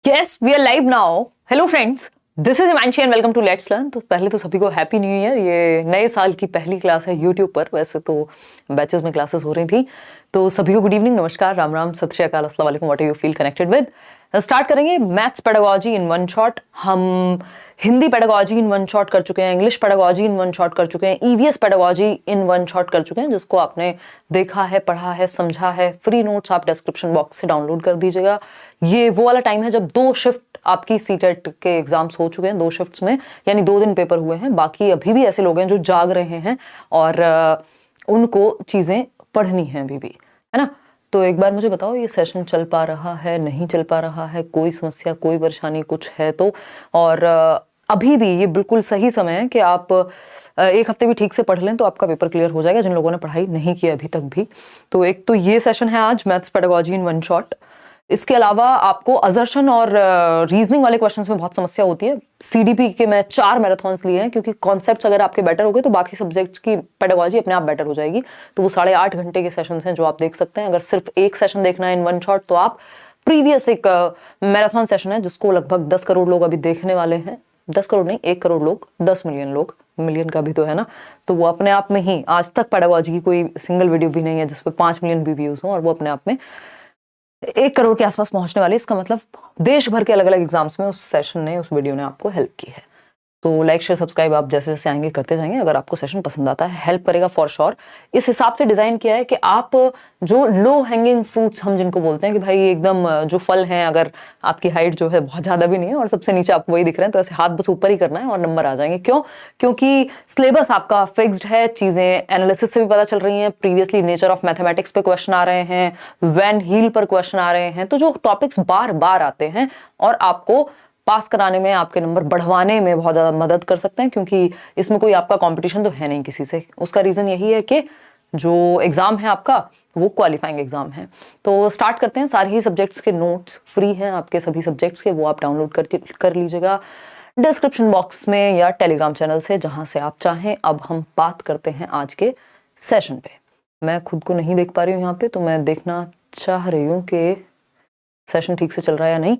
Yes, we are live now. Hello friends, this is Imanshi and welcome to Let's Learn। तो पहले तो सभी को हैप्पी न्यू ईयर। ये नए साल की पहली क्लास है यूट्यूब पर। वैसे तो बैचेस में क्लासेस हो रही थी, तो सभी को गुड इवनिंग, नमस्कार, राम राम, सत श्री अकाल, अस्सलाम वालेकुम, what you feel connected with. Start करेंगे maths pedagogy in one shot. हम Hindi pedagogy in one shot कर चुके हैं, English pedagogy in one shot कर चुके हैं, EVS pedagogy in one shot कर चुके हैं, जिसको आपने देखा है, पढ़ा है, समझा है। फ्री नोट्स आप डिस्क्रिप्शन बॉक्स से डाउनलोड कर दीजिएगा। ये वो वाला टाइम है जब 2 शिफ्ट आपकी सीटेट के एग्जाम्स हो चुके हैं, 2 शिफ्ट्स में, यानी 2 दिन पेपर हुए हैं। बाकी अभी भी ऐसे लोग हैं जो जाग रहे हैं और उनको चीजें पढ़नी है अभी भी, है ना। तो एक बार मुझे बताओ, ये सेशन चल पा रहा है, नहीं चल पा रहा है, कोई समस्या, कोई परेशानी कुछ है तो। और अभी भी ये बिल्कुल सही समय है कि आप एक हफ्ते भी ठीक से पढ़ लें तो आपका पेपर क्लियर हो जाएगा, जिन लोगों ने पढ़ाई नहीं की अभी तक भी। तो एक तो ये सेशन है आज, maths pedagogy in one shot. इसके अलावा आपको अजर्शन और रीजनिंग वाले क्वेश्चंस में बहुत समस्या होती है। सीडीपी के मैं 4 मैराथन्स लिए हैं, क्योंकि कॉन्सेप्ट्स अगर आपके बेटर हो गए तो बाकी सब्जेक्ट्स की पेडागोजी अपने आप बेटर हो जाएगी। तो वो 8.5 घंटे के सेशंस हैं जो आप देख सकते हैं। अगर सिर्फ एक सेशन देखना है इन वन शॉट, तो आप प्रीवियस एक मैराथन सेशन है जिसको लगभग 10 करोड़ लोग अभी देखने वाले हैं। 10 करोड़ नहीं, 1 करोड़ लोग, 10 मिलियन लोग, मिलियन का भी तो है ना। तो वो अपने आप में ही, आज तक पेडागोजी की कोई सिंगल वीडियो भी नहीं है जिसपे 5 मिलियन भी व्यूज हो, और वो अपने आप में 1 करोड़ के आसपास पहुंचने वाले। इसका मतलब देश भर के अलग अलग एग्जाम्स में उस सेशन ने, उस वीडियो ने आपको हेल्प की है। तो लाइक शेयर सब्सक्राइब आप जैसे जैसे आएंगे करते जाएंगे। अगर आपको सेशन पसंद आता है, हेल्प करेगा फॉर श्योर। इस हिसाब से डिजाइन किया है कि आप जो लो हैंगिंग फ्रूट्स हम जिनको बोलते हैं कि भाई एकदम जो फल हैं, अगर आपकी हाइट जो है बहुत ज्यादा भी नहीं है और सबसे नीचे आपको वही दिख रहे हैं, तो ऐसे हाथ बस ऊपर ही करना है और नंबर आ जाएंगे। क्यों? क्योंकि सिलेबस आपका फिक्स्ड है, चीजें एनालिसिस से भी पता चल रही हैं। प्रीवियसली नेचर ऑफ मैथमेटिक्स पे क्वेश्चन आ रहे हैं, वैन हील पर क्वेश्चन आ रहे हैं। तो जो टॉपिक्स बार बार आते हैं और आपको पास कराने में, आपके नंबर बढ़वाने में बहुत ज्यादा मदद कर सकते हैं, क्योंकि इसमें कोई आपका कंपटीशन तो है नहीं किसी से। उसका रीजन यही है कि जो एग्जाम है आपका वो क्वालिफाइंग एग्जाम है। तो स्टार्ट करते हैं। सारे ही सब्जेक्ट्स के नोट्स फ्री हैं आपके सभी सब्जेक्ट्स के, वो आप डाउनलोड कर लीजिएगा डिस्क्रिप्शन बॉक्स में या टेलीग्राम चैनल से, जहां से आप चाहें। अब हम बात करते हैं आज के सेशन पे। मैं खुद को नहीं देख पा रही हूँ यहाँ पे, तो मैं देखना चाह रही हूँ कि सेशन ठीक से चल रहा है या नहीं।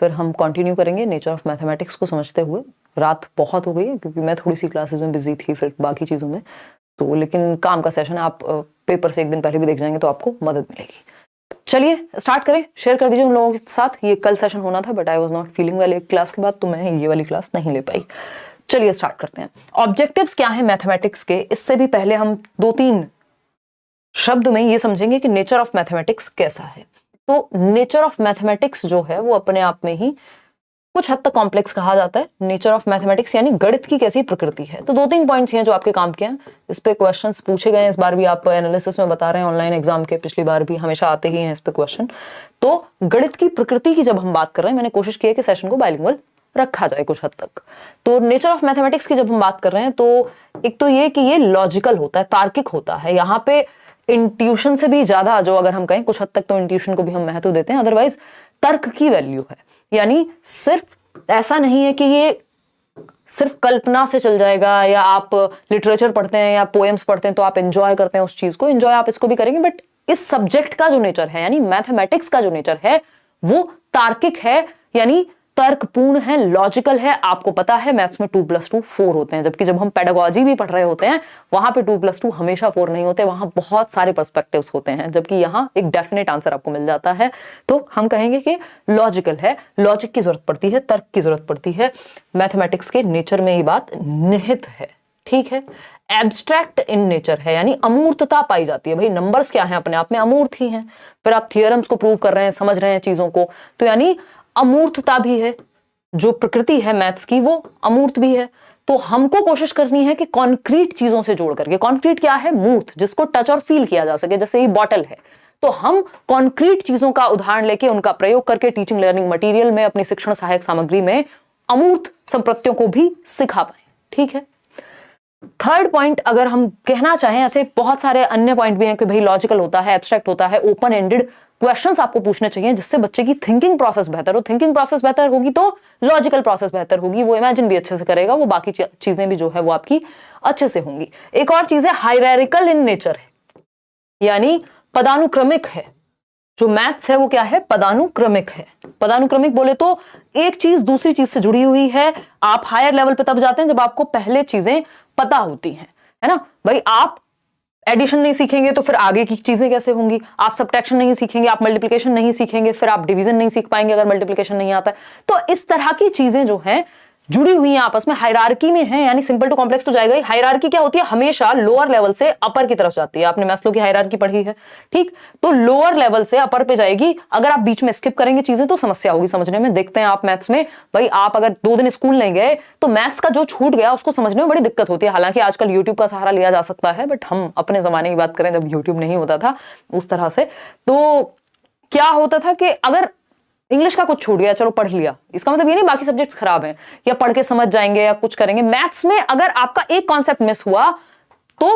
फिर हम कंटिन्यू करेंगे नेचर ऑफ मैथमेटिक्स को समझते हुए। रात बहुत हो गई है क्योंकि मैं थोड़ी सी क्लासेस में बिजी थी, फिर बाकी चीज़ों में तो, लेकिन काम का सेशन है। आप पेपर से एक दिन पहले भी देख जाएंगे तो आपको मदद मिलेगी। चलिए स्टार्ट करें। शेयर कर दीजिए उन लोगों के साथ। ये कल सेशन होना था, but I was not feeling well एक क्लास के बाद, तो मैं ये वाली क्लास नहीं ले पाई। चलिए स्टार्ट करते हैं। ऑब्जेक्टिव्स क्या है मैथमेटिक्स के, इससे भी पहले हम 2-3 शब्द में ये समझेंगे कि नेचर ऑफ मैथमेटिक्स कैसा है। तो नेचर ऑफ मैथमेटिक्स जो है वो अपने आप में ही कुछ हद तक कॉम्प्लेक्स कहा जाता है। नेचर ऑफ मैथमेटिक्स यानी गणित की कैसी प्रकृति है। तो 2-3 पॉइंट्स हैं जो आपके काम के हैं। इस पे क्वेश्चंस पूछे गए हैं, इस बार भी आप एनालिसिस में बता रहे हैं ऑनलाइन एग्जाम के, पिछली बार भी हमेशा आते ही हैं इस पे क्वेश्चन। तो गणित की प्रकृति की जब हम बात कर रहे हैं, मैंने कोशिश की है कि सेशन को बाइलिंगुअल रखा जाए कुछ हद तक। तो नेचर ऑफ मैथमेटिक्स की जब हम बात कर रहे हैं, तो एक तो ये कि ये लॉजिकल होता है, तार्किक होता है। यहाँ पे इंट्यूशन से भी ज्यादा, जो अगर हम कहें कुछ हद तक तो इंट्यूशन को भी हम महत्व देते हैं, अदरवाइज तर्क की वैल्यू है। यानी सिर्फ ऐसा नहीं है कि ये सिर्फ कल्पना से चल जाएगा, या आप लिटरेचर पढ़ते हैं या पोएम्स पढ़ते हैं तो आप एंजॉय करते हैं उस चीज को, एंजॉय आप इसको भी करेंगे, बट इस सब्जेक्ट का जो नेचर है, यानी मैथमेटिक्स का जो नेचर है, वो तार्किक है, यानी तर्कपूर्ण है, लॉजिकल है। आपको पता है मैथ्स में 2+2 4 होते हैं, जबकि जब हम पेडागोजी भी पढ़ रहे होते हैं वहां पे 2+2 हमेशा 4 नहीं होते, वहां बहुत सारे पर्सपेक्टिव्स होते हैं, जबकि यहाँ एक डेफिनेट आंसर आपको मिल जाता है। तो हम कहेंगे कि लॉजिकल है, लॉजिक की जरूरत पड़ती है, तर्क की जरूरत पड़ती है। मैथमेटिक्स के नेचर में ये बात निहित है, ठीक है। एब्स्ट्रैक्ट इन नेचर है, यानी अमूर्तता पाई जाती है। भाई नंबर्स क्या है, अपने आप में अमूर्त ही हैं। फिर आप थियरम्स को प्रूव कर रहे हैं, समझ रहे हैं चीजों को, तो यानी अमूर्तता भी है। जो प्रकृति है मैथ्स की वो अमूर्त भी है। तो हमको कोशिश करनी है कि कॉन्क्रीट चीजों से जोड़ करके, कॉन्क्रीट क्या है, मूर्त, जिसको टच और फील किया जा सके, जैसे ये बॉटल है, तो हम कॉन्क्रीट चीजों का उदाहरण लेके उनका प्रयोग करके टीचिंग लर्निंग मटेरियल में, अपनी शिक्षण सहायक सामग्री में अमूर्त संप्रत्यों को भी सिखा पाए, ठीक है। थर्ड पॉइंट अगर हम कहना चाहें, ऐसे बहुत सारे अन्य पॉइंट भी हैं कि भाई लॉजिकल होता है, एब्स्ट्रैक्ट होता है, ओपन एंडेड क्वेश्चंस आपको पूछने चाहिए जिससे बच्चे की थिंकिंग प्रोसेस बेहतर हो। थिंकिंग प्रोसेस बेहतर होगी तो लॉजिकल प्रोसेस बेहतर होगी, वो इमेजिन भी अच्छे से करेगा, वो बाकी चीजें भी जो है वो आपकी अच्छे से होंगी। एक और चीज है हायरार्किकल इन नेचर है, यानी पदानुक्रमिक है। जो मैथ्स है वो क्या है, पदानुक्रमिक है। पदानुक्रमिक बोले तो एक चीज दूसरी चीज से जुड़ी हुई है। आप हायर लेवल पे तब जाते हैं जब आपको पहले चीजें पता होती हैं, है ना भाई। आप एडिशन नहीं सीखेंगे तो फिर आगे की चीजें कैसे होंगी। आप सब्ट्रैक्शन नहीं सीखेंगे, आप मल्टीप्लिकेशन नहीं सीखेंगे, फिर आप डिवीजन नहीं सीख पाएंगे अगर मल्टीप्लिकेशन नहीं आता है। तो इस तरह की चीजें जो हैं जुड़ी हुई हैं आपस में, हायरार्की में है, यानी सिंपल टू कॉम्प्लेक्स तो जाएगा ही। हायरार्की क्या होती है, हमेशा लोअर लेवल से अपर की तरफ जाती है। आपने मैस्लो की हायरार्की पढ़ी है, ठीक। तो लोअर लेवल से अपर पे जाएगी। अगर आप बीच में स्किप करेंगे चीजें तो समस्या होगी समझने में। देखते हैं आप मैथ्स में, भाई आप अगर 2 दिन स्कूल नहीं गए तो मैथ्स का जो छूट गया उसको समझने में बड़ी दिक्कत होती है। हालांकि आजकल यूट्यूब का सहारा लिया जा सकता है, बट हम अपने जमाने की बात करें जब यूट्यूब नहीं होता था उस तरह से, तो क्या होता था कि अगर इंग्लिश का कुछ छूट गया, चलो पढ़ लिया, इसका मतलब ये नहीं बाकी सब्जेक्ट्स खराब हैं या पढ़ के समझ जाएंगे या कुछ करेंगे। मैथ्स में अगर आपका एक कॉन्सेप्ट मिस हुआ तो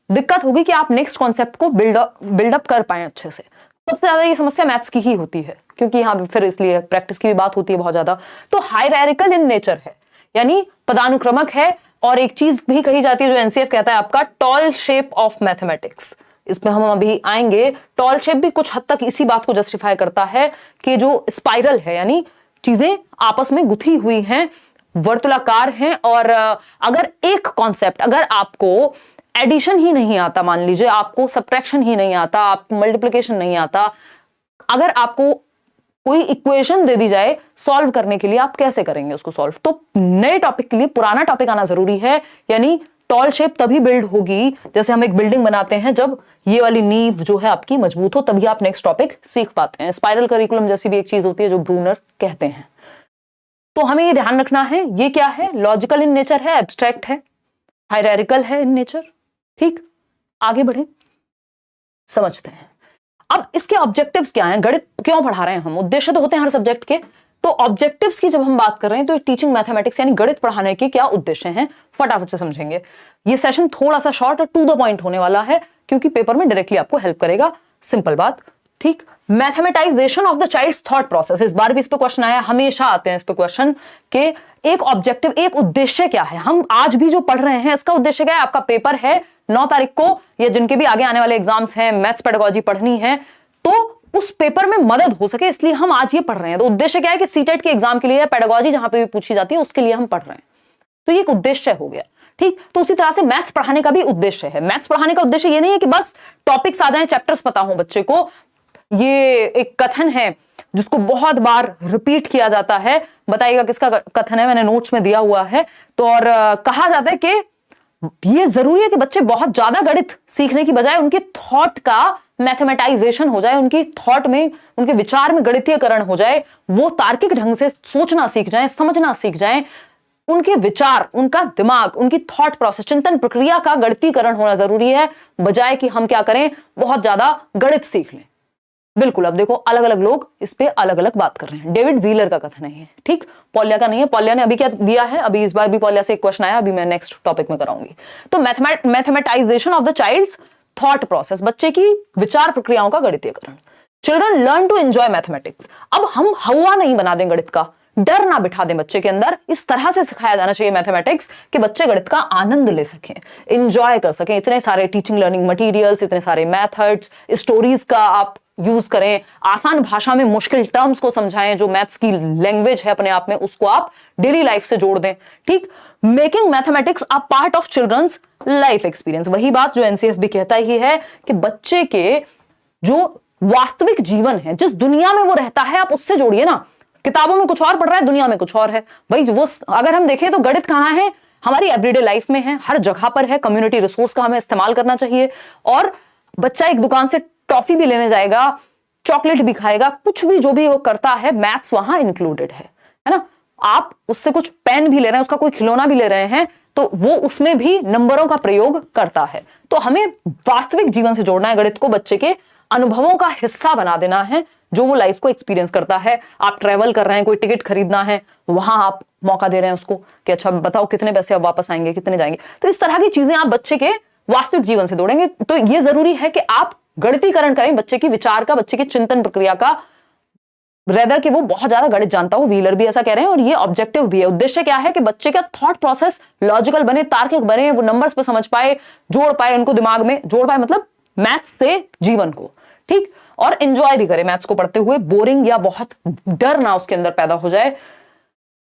दिक्कत होगी कि आप नेक्स्ट कॉन्सेप्ट को बिल्डअप कर पाए अच्छे से। सबसे ज्यादा ये समस्या मैथ्स की ही होती है, क्योंकि यहाँ फिर इसलिए प्रैक्टिस की भी बात होती है बहुत ज्यादा। तो हायरार्किकल इन नेचर है, यानी पदानुक्रमक है। और एक चीज भी कही जाती है जो एनसीएफ कहता है आपका, टॉल शेप ऑफ मैथमेटिक्स। इसमें हम अभी आएंगे। टॉल शेप भी कुछ हद तक इसी बात को जस्टिफाई करता है कि जो स्पाइरल है, यानी चीजें आपस में गुथी हुई हैं, वर्तुलाकार हैं। और अगर एक कॉन्सेप्ट, अगर आपको एडिशन ही नहीं आता, मान लीजिए आपको सब्ट्रैक्शन ही नहीं आता, आपको मल्टीप्लिकेशन नहीं आता, अगर आपको कोई इक्वेशन दे दी जाए सॉल्व करने के लिए, आप कैसे करेंगे उसको सॉल्व। तो नए टॉपिक के लिए पुराना टॉपिक आना जरूरी है। यानी टॉल शेप तभी बिल्ड होगी, जैसे हम एक बिल्डिंग बनाते हैं, जब ये वाली नींव जो है आपकी मजबूत हो, तभी आप नेक्स्ट टॉपिक सीख पाते हैं। स्पाइरल करिकुलम जैसी भी एक चीज होती है जो ब्रूनर कहते हैं। तो हमें ये ध्यान रखना है, ये क्या है, लॉजिकल इन नेचर है, एब्स्ट्रैक्ट है, हायरार्किकल है इन नेचर, ठीक। आगे बढ़े, समझते हैं अब इसके ऑब्जेक्टिव्स क्या हैं, गणित क्यों पढ़ा रहे हैं हम। उद्देश्य तो होते हैं हर सब्जेक्ट के, तो ऑब्जेक्टिव्स की जब हम बात कर रहे हैं तो टीचिंग मैथमेटिक्स यानी गणित पढ़ाने के क्या उद्देश्य हैं, फटाफट से समझेंगे। ये सेशन थोड़ा सा शॉर्ट और टू द पॉइंट होने वाला है, क्योंकि पेपर में डायरेक्टली आपको हेल्प करेगा, सिंपल बात, ठीक। Mathematisation of the child's thought process, इस बार भी इस पे क्वेश्चन आया, हमेशा आते हैं इस पे क्वेश्चन के एक ऑब्जेक्टिव, एक उद्देश्य क्या है। हम आज भी जो पढ़ रहे हैं इसका उद्देश्य क्या है। आपका पेपर है 9 तारीख को, या जिनके भी आगे आने वाले एग्जाम्स हैं, मैथ्स पेडागोजी पढ़नी है, तो उस पेपर में मदद हो सके, इसलिए हम आज ये पढ़ रहे हैं। तो उद्देश्य क्या है कि सीटेट के एग्जाम के लिए पेडागोजी जहां पे भी पूछी जाती है उसके लिए हम पढ़ रहे हैं। तो ये एक उद्देश्य हो गया, ठीक। तो उसी तरह से मैथ्स पढ़ाने का भी उद्देश्य है। मैथ्स पढ़ाने का उद्देश्य ये नहीं है कि बस टॉपिक्स आ जाएं, चैप्टर्स पता हो बच्चे को। ये एक कथन है जिसको बहुत बार रिपीट किया जाता है, बताइएगा किसका कथन है, मैंने नोट्स में दिया हुआ है। तो और कहा जाता है कि ये जरूरी है कि बच्चे बहुत ज्यादा गणित सीखने की बजाय उनके थॉट का मैथमेटाइजेशन हो जाए, उनकी थॉट में, उनके विचार में गणितीयकरण हो जाए, वो तार्किक ढंग से सोचना सीख जाएं, समझना सीख जाएं, उनके विचार, उनका दिमाग, उनकी थॉट प्रोसेस, चिंतन प्रक्रिया का गणितीकरण होना जरूरी है, बजाय कि हम क्या करें, बहुत ज्यादा गणित सीख लें। बिल्कुल, अब देखो अलग अलग लोग इस पे अलग अलग बात कर रहे हैं। डेविड व्हीलर का कथन है, ठीक, पॉलिया का नहीं है। पॉलिया ने अभी क्या दिया है, अभी इस बार भी पॉलिया से एक क्वेश्चन आया, अभी मैं नेक्स्ट टॉपिक में कराऊंगी। तो mathematisation of the child's thought process, बच्चे की विचार प्रक्रियाओं का गणितीयकरण। Children learn to enjoy mathematics. अब हम हवा नहीं बना दें गणित का, डर ना बिठा दें बच्चे के अंदर, इस तरह से सिखाया जाना चाहिए मैथमेटिक्स कि बच्चे गणित का आनंद ले सकें, एंजॉय कर सकें। इतने सारे टीचिंग लर्निंग मटेरियल्स, इतने सारे मेथड्स, स्टोरीज का आप यूज करें, आसान भाषा में मुश्किल टर्म्स को समझाएं, जो मैथ्स की लैंग्वेज है अपने आप में उसको आप डेली लाइफ से जोड़ दें, ठीक। Making mathematics a part of children's life experience, वही बात जो एनसीएफ भी कहता ही है कि बच्चे के जो वास्तविक जीवन है, जिस दुनिया में वो रहता है, आप उससे जोड़िए ना। किताबों में कुछ और पढ़ रहा है, दुनिया में कुछ और है भाई। वो अगर हम देखें तो गणित कहाँ है, हमारी एवरीडे लाइफ में है, हर जगह पर है। कम्युनिटी रिसोर्स का हमें इस्तेमाल करना चाहिए। और बच्चा एक दुकान से टॉफी भी लेने जाएगा, चॉकलेट भी खाएगा, कुछ भी जो भी वो करता है, मैथ्स वहां इंक्लूडेड है ना। आप उससे कुछ पेन भी ले रहे हैं, उसका कोई खिलौना भी ले रहे हैं, तो वो उसमें भी नंबरों का प्रयोग करता है। तो हमें वास्तविक जीवन से जोड़ना है गणित को, बच्चे के अनुभवों का हिस्सा बना देना है, जो वो लाइफ को एक्सपीरियंस करता है। आप ट्रेवल कर रहे हैं, कोई टिकट खरीदना है, वहां आप मौका दे रहे हैं उसको कि अच्छा बताओ कितने पैसे अब वापस आएंगे, कितने जाएंगे। तो इस तरह की चीजें आप बच्चे के वास्तविक जीवन से जोड़ेंगे। तो ये जरूरी है कि आप गणितीकरण करें बच्चे की विचार का, बच्चे की चिंतन प्रक्रिया का, रेदर कि वो बहुत ज्यादा गणित जानता हो। व्हीलर भी ऐसा कह रहे हैं, और ये ऑब्जेक्टिव भी है। उद्देश्य क्या है कि बच्चे का थॉट प्रोसेस लॉजिकल बने, तार्किक बने, वो नंबर्स पे समझ पाए, जोड़ पाए, उनको दिमाग में जोड़ पाए, मतलब मैथ्स से जीवन को, ठीक। और एंजॉय भी करे मैथ्स को पढ़ते हुए, बोरिंग या बहुत डर ना उसके अंदर पैदा हो जाए।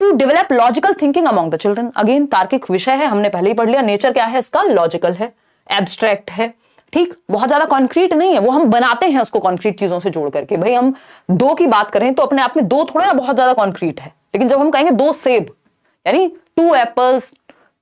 To develop logical thinking among the children, again तार्किक विषय है, हमने पहले ही पढ़ लिया। नेचर क्या है इसका, लॉजिकल है, एब्स्ट्रैक्ट है, ठीक, बहुत ज्यादा कॉन्क्रीट नहीं है, वो हम बनाते हैं उसको कॉन्क्रीट चीजों से जोड़ करके। भाई हम 2 की बात करें तो अपने आप में 2 थोड़ा ना बहुत ज्यादा कॉन्क्रीट है, लेकिन जब हम कहेंगे 2 सेब यानी 2 एप्पल्स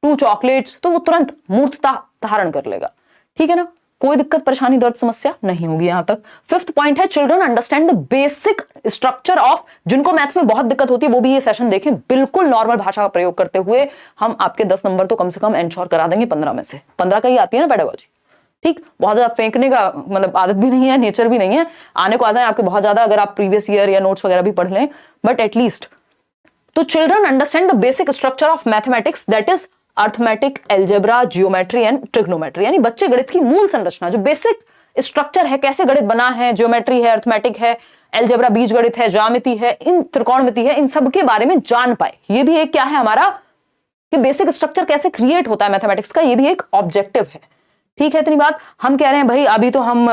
2 चॉकलेट्स, तो वो तुरंत मूर्तता धारण कर लेगा, ठीक है ना, कोई दिक्कत परेशानी दर्द समस्या नहीं होगी यहां तक। 5th पॉइंट है children understand the basic structure of, जिनको मैथ्स में बहुत दिक्कत होती है वो भी ये सेशन देखें, बिल्कुल नॉर्मल भाषा का प्रयोग करते हुए हम आपके 10 नंबर तो कम से कम एंश्योर करा देंगे 15 में से। 15 का ही आती है ना पेडागोजी, ठीक, बहुत ज्यादा फेंकने का मतलब आदत भी नहीं है, नेचर भी नहीं है, आने को आ जाए आपके बहुत ज्यादा अगर आप प्रीवियस ईयर या नोट्स वगैरह भी पढ़ लें, बट एटलीस्ट तो children understand the basic structure of mathematics, that is arithmetic, algebra, geometry and trigonometry, यानी बच्चे गणित की मूल संरचना, जो बेसिक स्ट्रक्चर है, कैसे गणित बना है, जियोमेट्री है, अर्थमेटिक है, एल्जेब्रा बीज गणित है, ज्यामिति है, इन त्रिकोणमिति है, इन सब के बारे में जान पाए। ये भी एक क्या है हमारा कि बेसिक स्ट्रक्चर कैसे क्रिएट होता है मैथमेटिक्स का, ये भी एक ऑब्जेक्टिव है, ठीक है। इतनी बात हम कह रहे हैं भाई, अभी तो हम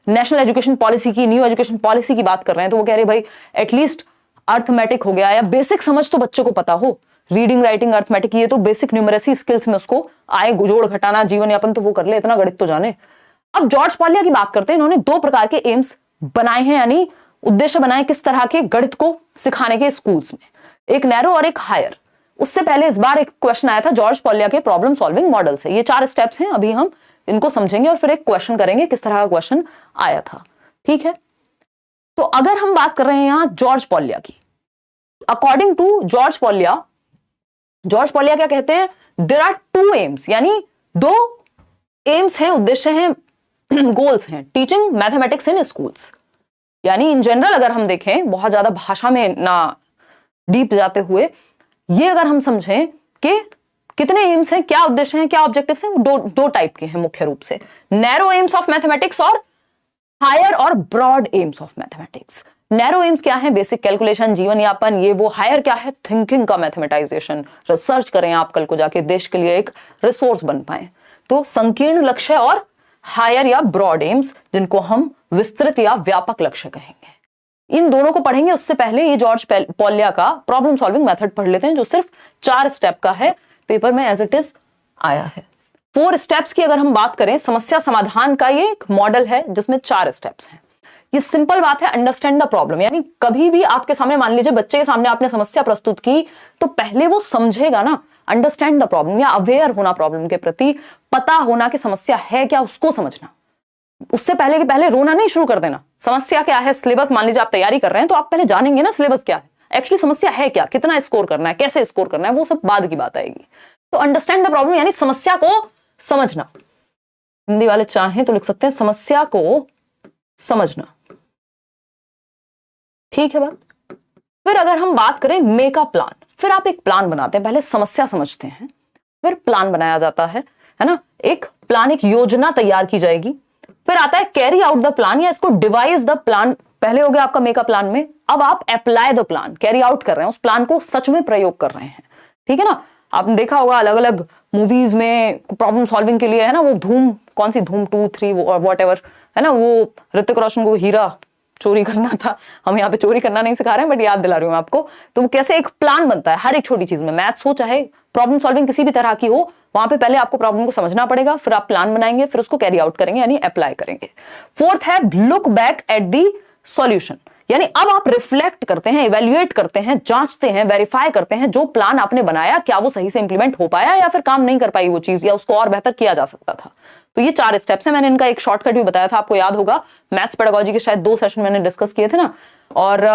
नेशनल एजुकेशन पॉलिसी की, न्यू एजुकेशन पॉलिसी की बात कर रहे हैं, तो वो कह रहे हैं भाई एटलीस्ट अर्थमेटिक हो गया या बेसिक समझ तो बच्चे को पता हो, रीडिंग राइटिंग अर्थमेटिक, ये तो बेसिक न्यूमरेसी स्किल्स में उसको आए, जोड़ घटाना जीवन यापन तो वो कर ले, इतना गणित तो जाने। अब जॉर्ज पॉलिया की बात करते हैं, इन्होंने 2 प्रकार के एम्स बनाए हैं, यानी उद्देश्य बनाए किस तरह के गणित को सिखाने के स्कूल्स में, एक नैरो और एक हायर। उससे पहले इस बार एक क्वेश्चन आया था जॉर्ज पॉलिया के प्रॉब्लम सॉल्विंग मॉडल से। ये 4 स्टेप्स हैं, अभी हम इनको समझेंगे और फिर एक क्वेश्चन करेंगे किस तरह का क्वेश्चन आया था, ठीक है। तो अगर हम बात कर रहे हैं यहां जॉर्ज पॉलिया की, अकॉर्डिंग टू जॉर्ज पॉलिया क्या कहते हैं, देयर आर 2 एम्स, यानी 2 एम्स हैं, उद्देश्य हैं, गोल्स हैं, टीचिंग मैथमेटिक्स इन स्कूल्स। यानी इन जनरल अगर हम देखें, बहुत ज्यादा भाषा में ना डीप जाते हुए, ये अगर हम समझें कि कितने एम्स हैं, क्या उद्देश्य हैं, क्या ऑब्जेक्टिव्स हैं, दो टाइप के हैं मुख्य रूप से, नैरो एम्स ऑफ मैथमेटिक्स और हायर और broad aims of mathematics. Narrow aims क्या है, बेसिक कैलकुलेशन, जीवन यापन, ये वो। हायर क्या है, थिंकिंग का मैथमेटाइजेशन, रिसर्च करें आप कल को जाके देश के लिए एक रिसोर्स बन पाए। तो संकीर्ण लक्ष्य और हायर या ब्रॉड एम्स, जिनको हम विस्तृत या व्यापक लक्ष्य कहेंगे, इन दोनों को पढ़ेंगे। उससे पहले ये जॉर्ज पॉलिया का प्रॉब्लम सॉल्विंग मेथड पढ़ लेते हैं, जो सिर्फ 4 स्टेप का है, पेपर में एज इट इज आया है। 4 स्टेप्स की अगर हम बात करें, समस्या समाधान का ये एक मॉडल है जिसमें 4 स्टेप्स हैं। ये सिंपल बात है, अंडरस्टैंड द प्रॉब्लम, यानी कभी भी आपके सामने, मान लीजिए बच्चे के सामने आपने समस्या प्रस्तुत की, तो पहले वो समझेगा ना, अंडरस्टैंड द प्रॉब्लम, या अवेयर होना प्रॉब्लम के प्रति, पता होना कि समस्या है क्या, उसको समझना। उससे पहले के पहले रोना नहीं शुरू कर देना। समस्या क्या है, सिलेबस मान लीजिए आप तैयारी कर रहे हैं, तो आप पहले जानेंगे ना सिलेबस क्या है, एक्चुअली समस्या है क्या, कितना स्कोर करना है, कैसे स्कोर करना है, वो सब बाद की बात आएगी। तो अंडरस्टैंड द प्रॉब्लम यानी समस्या को समझना। हिंदी वाले चाहें तो लिख सकते हैं समस्या को समझना, ठीक है बात। फिर अगर हम बात करें मेक अ प्लान, फिर आप एक प्लान बनाते हैं, पहले समस्या समझते हैं, फिर प्लान बनाया जाता है ना, एक प्लान, एक योजना तैयार की जाएगी। फिर आता है कैरी आउट द प्लान, या इसको डिवाइस द प्लान। पहले हो गया आपका मेक अ प्लान में, अब आप apply the plan, carry out कर रहे हैं, उस प्लान को सच में प्रयोग कर रहे हैं, ठीक है ना। आपने देखा होगा अलग अलग मूवीज में प्रॉब्लम सॉल्विंग के लिए, है ना, वो धूम, कौन सी धूम 2, 3 वॉट एवर, है ना, वो ऋतिक रोशन को हीरा चोरी करना था, हम यहाँ पे चोरी करना नहीं सिखा रहे हैं, बट याद दिला रही हूँ आपको। तो वो कैसे एक प्लान बनता है हर एक छोटी चीज में, मैथ्स हो चाहे प्रॉब्लम सॉल्विंग किसी भी तरह की हो, वहां पे पहले आपको प्रॉब्लम को समझना पड़ेगा, फिर आप प्लान बनाएंगे, फिर उसको कैरी आउट करेंगे, यानी अप्लाई करेंगे। 4th है look back at the solution, यानी अब आप रिफ्लेक्ट करते हैं, इवेल्युएट करते हैं, जांचते हैं, वेरीफाई करते हैं, जो प्लान आपने बनाया क्या वो सही से इंप्लीमेंट हो पाया, या फिर काम नहीं कर पाई वो चीज, या उसको और बेहतर किया जा सकता था। तो ये 4 स्टेप्स हैं। मैंने इनका एक शॉर्टकट भी बताया था, आपको याद होगा, मैथ्स पेडागोजी के शायद 2 सेशन मैंने डिस्कस किए थे ना। और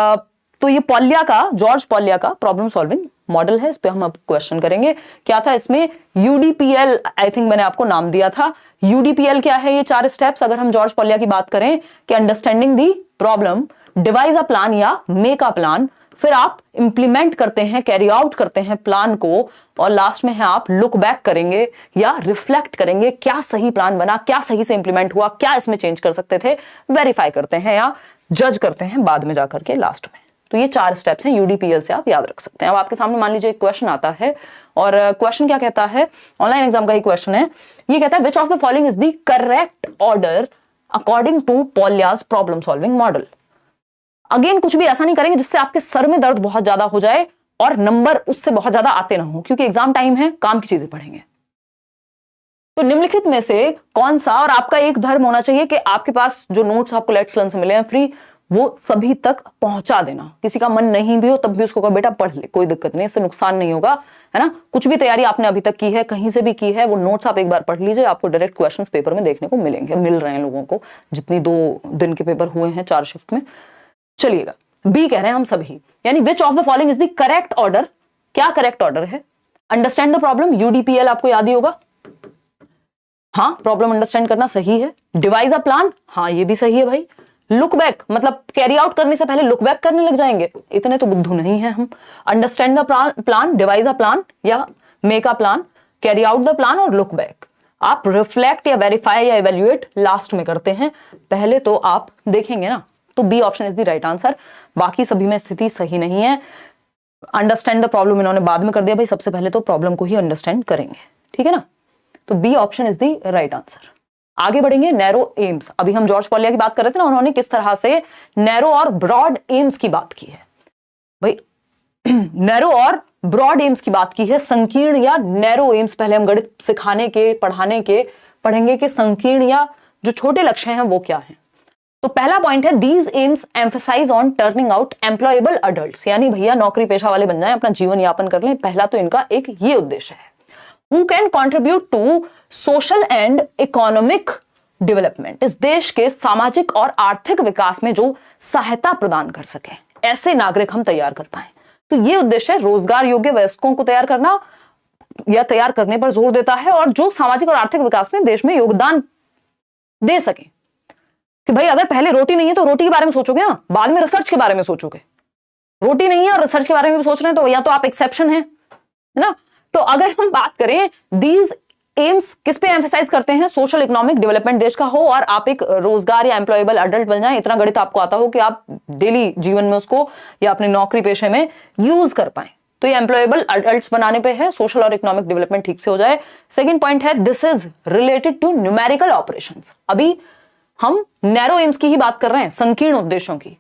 तो ये पॉलिया का, जॉर्ज पॉलिया का प्रॉब्लम सॉल्विंग मॉडल है, इस पे हम अब क्वेश्चन करेंगे। क्या था इसमें, यूडीपीएल आई थिंक मैंने आपको नाम दिया था। यूडीपीएल क्या है, ये 4 स्टेप्स अगर हम जॉर्ज पॉलिया की बात करें कि understanding the problem, device a plan या मेक अ प्लान, फिर आप इंप्लीमेंट करते हैं, कैरी आउट करते हैं प्लान को, और लास्ट में है आप लुक बैक करेंगे या रिफ्लेक्ट करेंगे, क्या सही प्लान बना, क्या सही से इंप्लीमेंट हुआ, क्या इसमें चेंज कर सकते थे, वेरीफाई करते हैं या जज करते हैं बाद में जाकर के लास्ट में। तो ये 4 स्टेप्स हैं, यूडीपीएल से आप याद रख सकते हैं। अब आपके सामने मान लीजिए एक क्वेश्चन आता है, और क्वेश्चन क्या कहता है, ऑनलाइन एग्जाम का ही क्वेश्चन है। ये कहता है which of the following is the correct order according to Polya's problem solving model. Again कुछ भी ऐसा नहीं करेंगे जिससे आपके सर में दर्द बहुत ज्यादा हो जाए और नंबर उससे बहुत ज्यादा आते ना हो, क्योंकि एग्जाम टाइम है, काम की चीजें पढ़ेंगे। तो निम्नलिखित में से कौन सा, और आपका एक धर्म होना चाहिए कि आपके पास जो नोट्स आपको लेट्स लर्न से मिले हैं फ्री, वो सभी तक पहुंचा देना। किसी का मन नहीं भी हो तब भी उसको कहो बेटा पढ़ ले, कोई दिक्कत नहीं, इससे नुकसान नहीं होगा, है ना। कुछ भी तैयारी आपने अभी तक की है, कहीं से भी की है, वो नोट्स आप एक बार पढ़ लीजिए, आपको डायरेक्ट क्वेश्चंस पेपर में देखने को मिलेंगे, मिल रहे हैं लोगों को, जितनी 2 दिन के पेपर हुए हैं 4 शिफ्ट में। चलिएगा, बी कह रहे हैं हम सभी, यानी विच of the following is the correct order. क्या करेक्ट ऑर्डर है? अंडरस्टैंड द प्रॉब्लम, यूडीपीएल आपको याद ही होगा, हाँ, प्रॉब्लम अंडरस्टैंड करना सही है। डिवाइस अ प्लान, हाँ ये भी सही है भाई। लुक बैक, मतलब कैरी आउट करने से पहले लुक बैक करने लग जाएंगे, इतने तो बुद्धू नहीं है हम। Understand the plan, devise a plan या make a plan, carry out the plan और लुक बैक। आप रिफ्लेक्ट या वेरीफाई या इवेल्युएट लास्ट में करते हैं, पहले तो आप देखेंगे ना। तो B option is the right answer. बाकी सभी में स्थिति सही नहीं है। अंडरस्टैंड द प्रॉब्लम इन्होंने बाद में कर दिया भाई, सबसे पहले तो प्रॉब्लम को ही अंडरस्टैंड करेंगे, ठीक है ना। तो B option is the right answer. आगे बढ़ेंगे, नैरो एम्स। अभी हम जॉर्ज पॉलिया की बात कर रहे थे ना, उन्होंने किस तरह से नैरो और ब्रॉड एम्स की बात की है भाई। नैरो और ब्रॉड एम्स की बात की है। संकीर्ण या नैरो एम्स, पहले हम गणित सिखाने के पढ़ाने के पढ़ेंगे कि संकीर्ण या जो छोटे लक्ष्य हैं वो क्या हैं। तो पहला पॉइंट है, these aims emphasise on turning out employable adults, यानी भैया नौकरी पेशा वाले बन जाएं, अपना जीवन यापन कर लें। पहला तो इनका एक ये उद्देश्य है। Who can contribute to social and economic development, इस देश के सामाजिक और आर्थिक विकास में जो सहायता प्रदान कर सके, ऐसे नागरिक हम तैयार कर पाए। तो ये उद्देश्य है, रोजगार योग्य वयस्कों को तैयार करना या तैयार करने पर जोर देता है, और जो सामाजिक और आर्थिक विकास में देश में योगदान दे सके। कि भाई अगर पहले रोटी नहीं है तो रोटी के बारे में सोचोगे ना, बाद में रिसर्च के बारे में सोचोगे। रोटी नहीं है और रिसर्च के बारे में भी सोच रहे हैं तो या तो आप एक्सेप्शन है ना। तो अगर हम बात करें, दीज एम्स किस पे एम्फसाइज करते हैं? सोशल इकोनॉमिक डेवलपमेंट देश का हो और आप एक रोजगार या एम्प्लॉयबल अडल्ट बन जाएं, इतना गणित आपको आता हो कि आप डेली जीवन में उसको या अपने नौकरी पेशे में यूज कर पाए। तो ये एम्प्लॉयबल अडल्ट्स बनाने पे है, सोशल और इकोनॉमिक डेवलपमेंट ठीक से हो जाए। सेकंड पॉइंट है, this is related to numerical operations. अभी हम नैरो एम्स की ही बात कर रहे हैं, संकीर्ण उद्देश्यों की।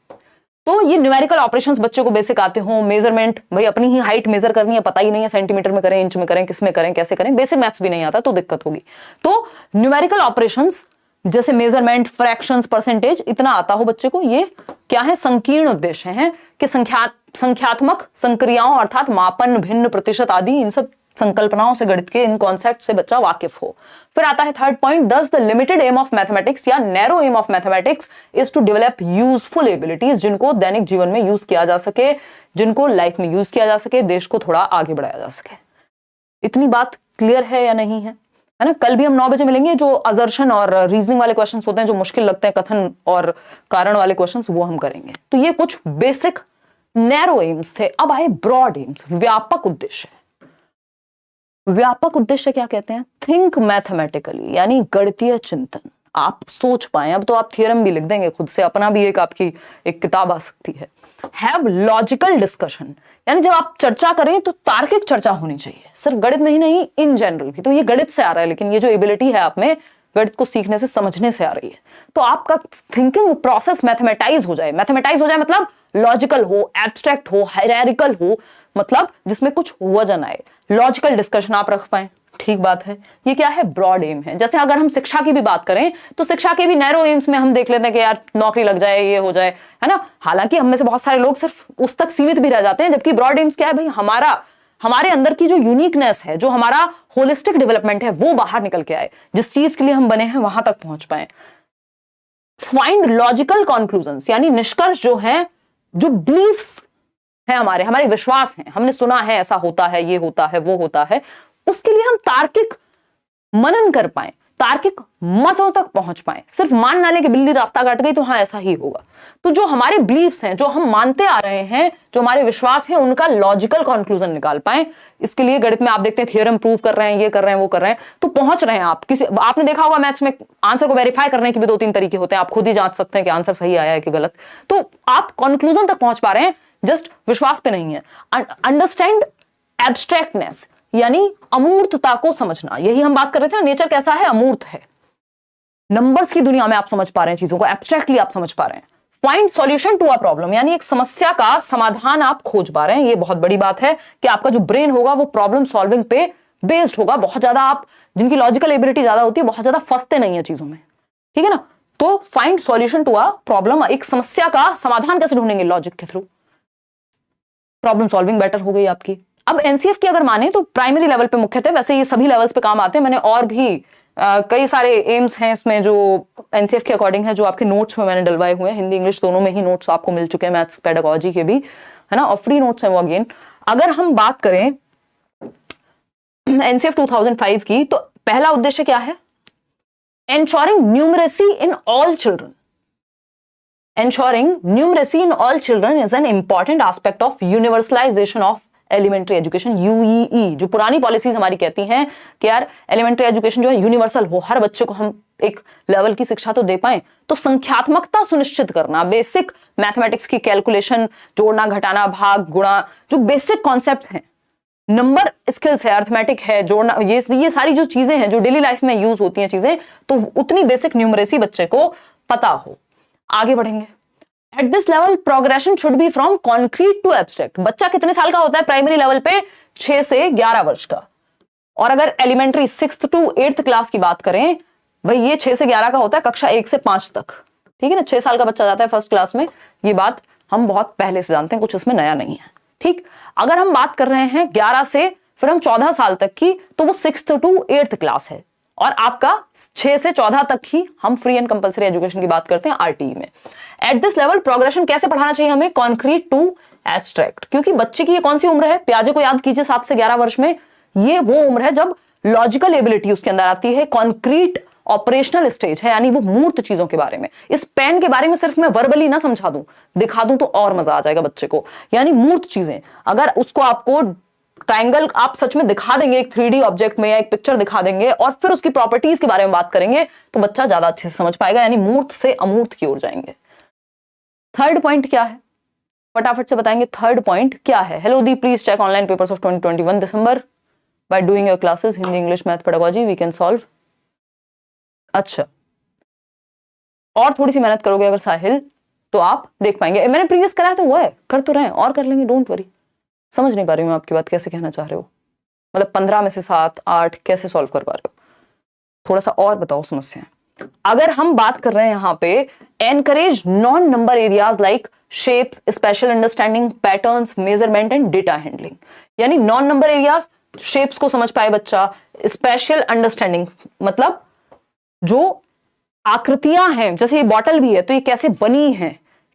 तो ये न्यूमेरिकल ऑपरेशंस बच्चे को बेसिक आते हो, मेजरमेंट, भाई अपनी ही हाइट मेजर करनी है, पता ही नहीं है सेंटीमीटर में करें, इंच में करें, किस में करें, कैसे करें, बेसिक मैथ्स भी नहीं आता तो दिक्कत होगी। तो न्यूमेरिकल ऑपरेशंस जैसे मेजरमेंट, फ्रैक्शंस, परसेंटेज, इतना आता हो बच्चे को, ये क्या है? संकीर्ण उद्देश्य है कि संख्यात्मक संक्रियाओं अर्थात मापन, भिन्न, प्रतिशत आदि, इन सब संकल्पनाओं से, गणित के इन कॉन्सेप्ट से बच्चा वाकिफ हो। फिर आता है third point, thus the limited aim of mathematics या narrow aim of mathematics is to develop useful abilities, जिनको दैनिक जीवन में यूज किया जा सके, जिनको लाइफ में यूज किया जा सके, देश को थोड़ा आगे बढ़ाया जा सके। इतनी बात क्लियर है या नहीं है? है ना। कल भी हम 9 बजे मिलेंगे, जो अजर्शन और रीजनिंग वाले क्वेश्चंस होते हैं, जो मुश्किल लगते हैं, कथन और कारण वाले क्वेश्चंस, वो हम करेंगे। तो ये कुछ बेसिक नैरो एम्स थे। अब आए ब्रॉड एम्स, व्यापक उद्देश्य। व्यापक उद्देश्य क्या कहते हैं? थिंक मैथमेटिकली, यानी गणितीय चिंतन, आप सोच पाए। अब तो आप थियरम भी लिख देंगे खुद से, अपना भी एक आपकी एक किताब आ सकती है। हैव लॉजिकल डिस्कशन, यानी जब आप चर्चा करें तो तार्किक चर्चा होनी चाहिए, सिर्फ गणित में ही नहीं, इन जनरल भी। तो ये गणित से आ रहा है, लेकिन ये जो एबिलिटी है आप में, गणित को सीखने से, समझने से आ रही है। तो आपका थिंकिंग प्रोसेस मैथमेटाइज हो जाए। मैथमेटाइज हो जाए मतलब लॉजिकल हो, एब्स्ट्रैक्ट हो, हायरार्किकल हो, मतलब जिसमें कुछ वजन आए। लॉजिकल डिस्कशन आप रख पाए, ठीक बात है। ये क्या है? ब्रॉड एम है। जैसे अगर हम शिक्षा की भी बात करें तो शिक्षा के भी नैरो एम्स में हम देख लेते हैं कि यार नौकरी लग जाए, ये हो जाए, है ना। हालांकि हम में से बहुत सारे लोग सिर्फ उस तक सीमित भी रह जाते हैं, जबकि ब्रॉड एम्स क्या है भाई? हमारे अंदर की जो यूनिकनेस है, जो हमारा होलिस्टिक डेवलपमेंट है, वो बाहर निकल के आए, जिस चीज के लिए हम बने हैं वहां तक पहुंच पाए। फाइंड लॉजिकल कंक्लूजन्स, यानी निष्कर्ष जो है, जो बिलीफ्स है, हमारे विश्वास हैं, हमने सुना है ऐसा होता है, ये होता है, वो होता है, उसके लिए हम तार्किक मनन कर पाए, तार्किक मतों तक पहुंच पाए। सिर्फ मान ना ले कि बिल्ली रास्ता काट गई तो हाँ ऐसा ही होगा। तो जो हमारे बिलीफ्स हैं, जो हम मानते आ रहे हैं, जो हमारे विश्वास है, उनका लॉजिकल कंक्लूजन निकाल पाए। इसके लिए गणित में आप देखते हैं थियरम प्रूव कर रहे हैं, ये कर रहे हैं, वो कर रहे हैं, तो पहुंच रहे हैं आप। आपने देखा होगा मैथ्स में आंसर को वेरीफाई करने के भी 2-3 तरीके होते हैं, आप खुद ही जांच सकते हैं कि आंसर सही आया है कि गलत। तो आप कंक्लूजन तक पहुंच पा रहे हैं, जस्ट विश्वास पे नहीं है। अंडरस्टैंड एब्स्ट्रैक्टनेस, यानी अमूर्तता को समझना। यही हम बात कर रहे थे ना, नेचर कैसा है? अमूर्त है। नंबर्स की दुनिया में आप समझ पा रहे हैं चीजों को, एब्स्ट्रैक्टली आप समझ पा रहे हैं। Find solution to a problem, यानी एक समस्या का समाधान आप खोज पा रहे हैं। ये बहुत बड़ी बात है कि आपका जो ब्रेन होगा वो प्रॉब्लम सॉल्विंग पे बेस्ड होगा। बहुत ज्यादा आप, जिनकी लॉजिकल एबिलिटी ज्यादा होती है, बहुत ज्यादा फंसते नहीं है चीजों में, ठीक है ना। तो find solution to a problem, एक समस्या का समाधान कैसे ढूंढेंगे, लॉजिक के थ्रू। प्रॉब्लम सॉल्विंग बेटर हो गई आपकी। अब एनसीएफ की अगर माने तो प्राइमरी लेवल पे मुख्यतः, वैसे ये सभी लेवल्स पे काम आते हैं। मैंने और भी कई सारे एम्स हैं इसमें जो एनसीएफ के अकॉर्डिंग है, जो आपके नोट्स में मैंने डलवाए हुए हैं। हिंदी इंग्लिश दोनों में ही नोट्स आपको मिल चुके हैं, मैथ्स पेडागोजी के भी, है ना, और फ्री नोट्स हैं वो अगेन। अगर हम बात करें एनसीएफ 2005 की, तो पहला उद्देश्य क्या है, ensuring numeracy in all children. Ensuring numeracy in all children is an important aspect of universalization of elementary education, UEE. जो पुरानी पॉलिसीज हमारी कहती हैं कि यार एलिमेंट्री एजुकेशन जो है यूनिवर्सल हो, हर बच्चे को हम एक लेवल की शिक्षा तो दे पाएं। तो संख्यात्मकता सुनिश्चित करना, बेसिक मैथमेटिक्स की कैलकुलेशन, जोड़ना घटाना भाग गुणा, जो बेसिक कॉन्सेप्ट हैं, नंबर स्किल्स है, अर्थमेटिक है, जोड़ना, ये सारी जो चीजें हैं जो डेली लाइफ में यूज होती हैं चीजें, तो उतनी बेसिक न्यूमरेसी बच्चे को पता हो। आगे बढ़ेंगे। At this level progression should be from concrete to abstract. बच्चा कितने साल का होता है प्राइमरी लेवल पे, 6 से 11 वर्ष का। और अगर elementary 6th to 8th class की बात करें, भाई ये 6 से 11 का होता है, कक्षा 1 से 5 तक, ठीक है ना। 6 साल का बच्चा जाता है फर्स्ट क्लास में, ये बात हम बहुत पहले से जानते हैं, कुछ इसमें नया नहीं है, ठीक। अगर हम बात कर रहे हैं 11 से फिर हम 14 साल तक की, तो वो 6th to 8th क्लास है। और आपका 6 से 14 तक ही हम फ्री एंड कंपलसरी एजुकेशन की बात करते हैं आरटीई में। एट दिस लेवल प्रोग्रेशन कैसे पढ़ाना चाहिए हमें, कॉन्क्रीट टू एब्स्ट्रैक्ट। क्योंकि बच्चे की ये कौन सी उम्र है, प्याजे को याद कीजिए, 7 से 11 वर्ष में, ये वो उम्र है जब लॉजिकल एबिलिटी उसके अंदर आती है, कॉन्क्रीट ऑपरेशनल स्टेज है, यानी वो मूर्त चीजों के बारे में। इस पेन के बारे में सिर्फ मैं वर्बली ना समझा दूं, दिखा दूं, तो और मजा आ जाएगा बच्चे को। यानी मूर्त चीजें, अगर उसको आपको ट्रायंगल आप सच में दिखा देंगे एक 3D ऑब्जेक्ट में, या एक पिक्चर दिखा देंगे और फिर उसकी प्रॉपर्टीज के बारे में बात करेंगे, तो बच्चा ज्यादा अच्छे से समझ पाएगा। यानी मूर्त से अमूर्त की ओर जाएंगे। थर्ड पॉइंट क्या है, फटाफट से बताएंगे। थर्ड पॉइंट क्या है, हेलो दी, please check online papers of 2021 December by doing your classes Hindi English math pedagogy, we can solve. अच्छा, और थोड़ी सी मेहनत करोगे अगर साहिल, तो आप देख पाएंगे। मैंने प्रीवियस कराया तो वो है, कर तो रहे हैं, और कर लेंगे, डोंट वरी। समझ नहीं पा रही हूँ आपकी बात, कैसे कहना चाह रहे हो, मतलब 15 में से 7 8 कैसे सॉल्व कर पा रहे हो, थोड़ा सा और बताओ समस्या। अगर हम बात कर रहे हैं यहाँ पे, encourage non number areas like shapes, special understanding, patterns, measurement and data handling. यानी नॉन नंबर एरियाज, शेप्स को समझ पाए बच्चा, स्पेशल अंडरस्टैंडिंग मतलब जो आकृतियां हैं, जैसे ये बॉटल भी है तो ये कैसे बनी है,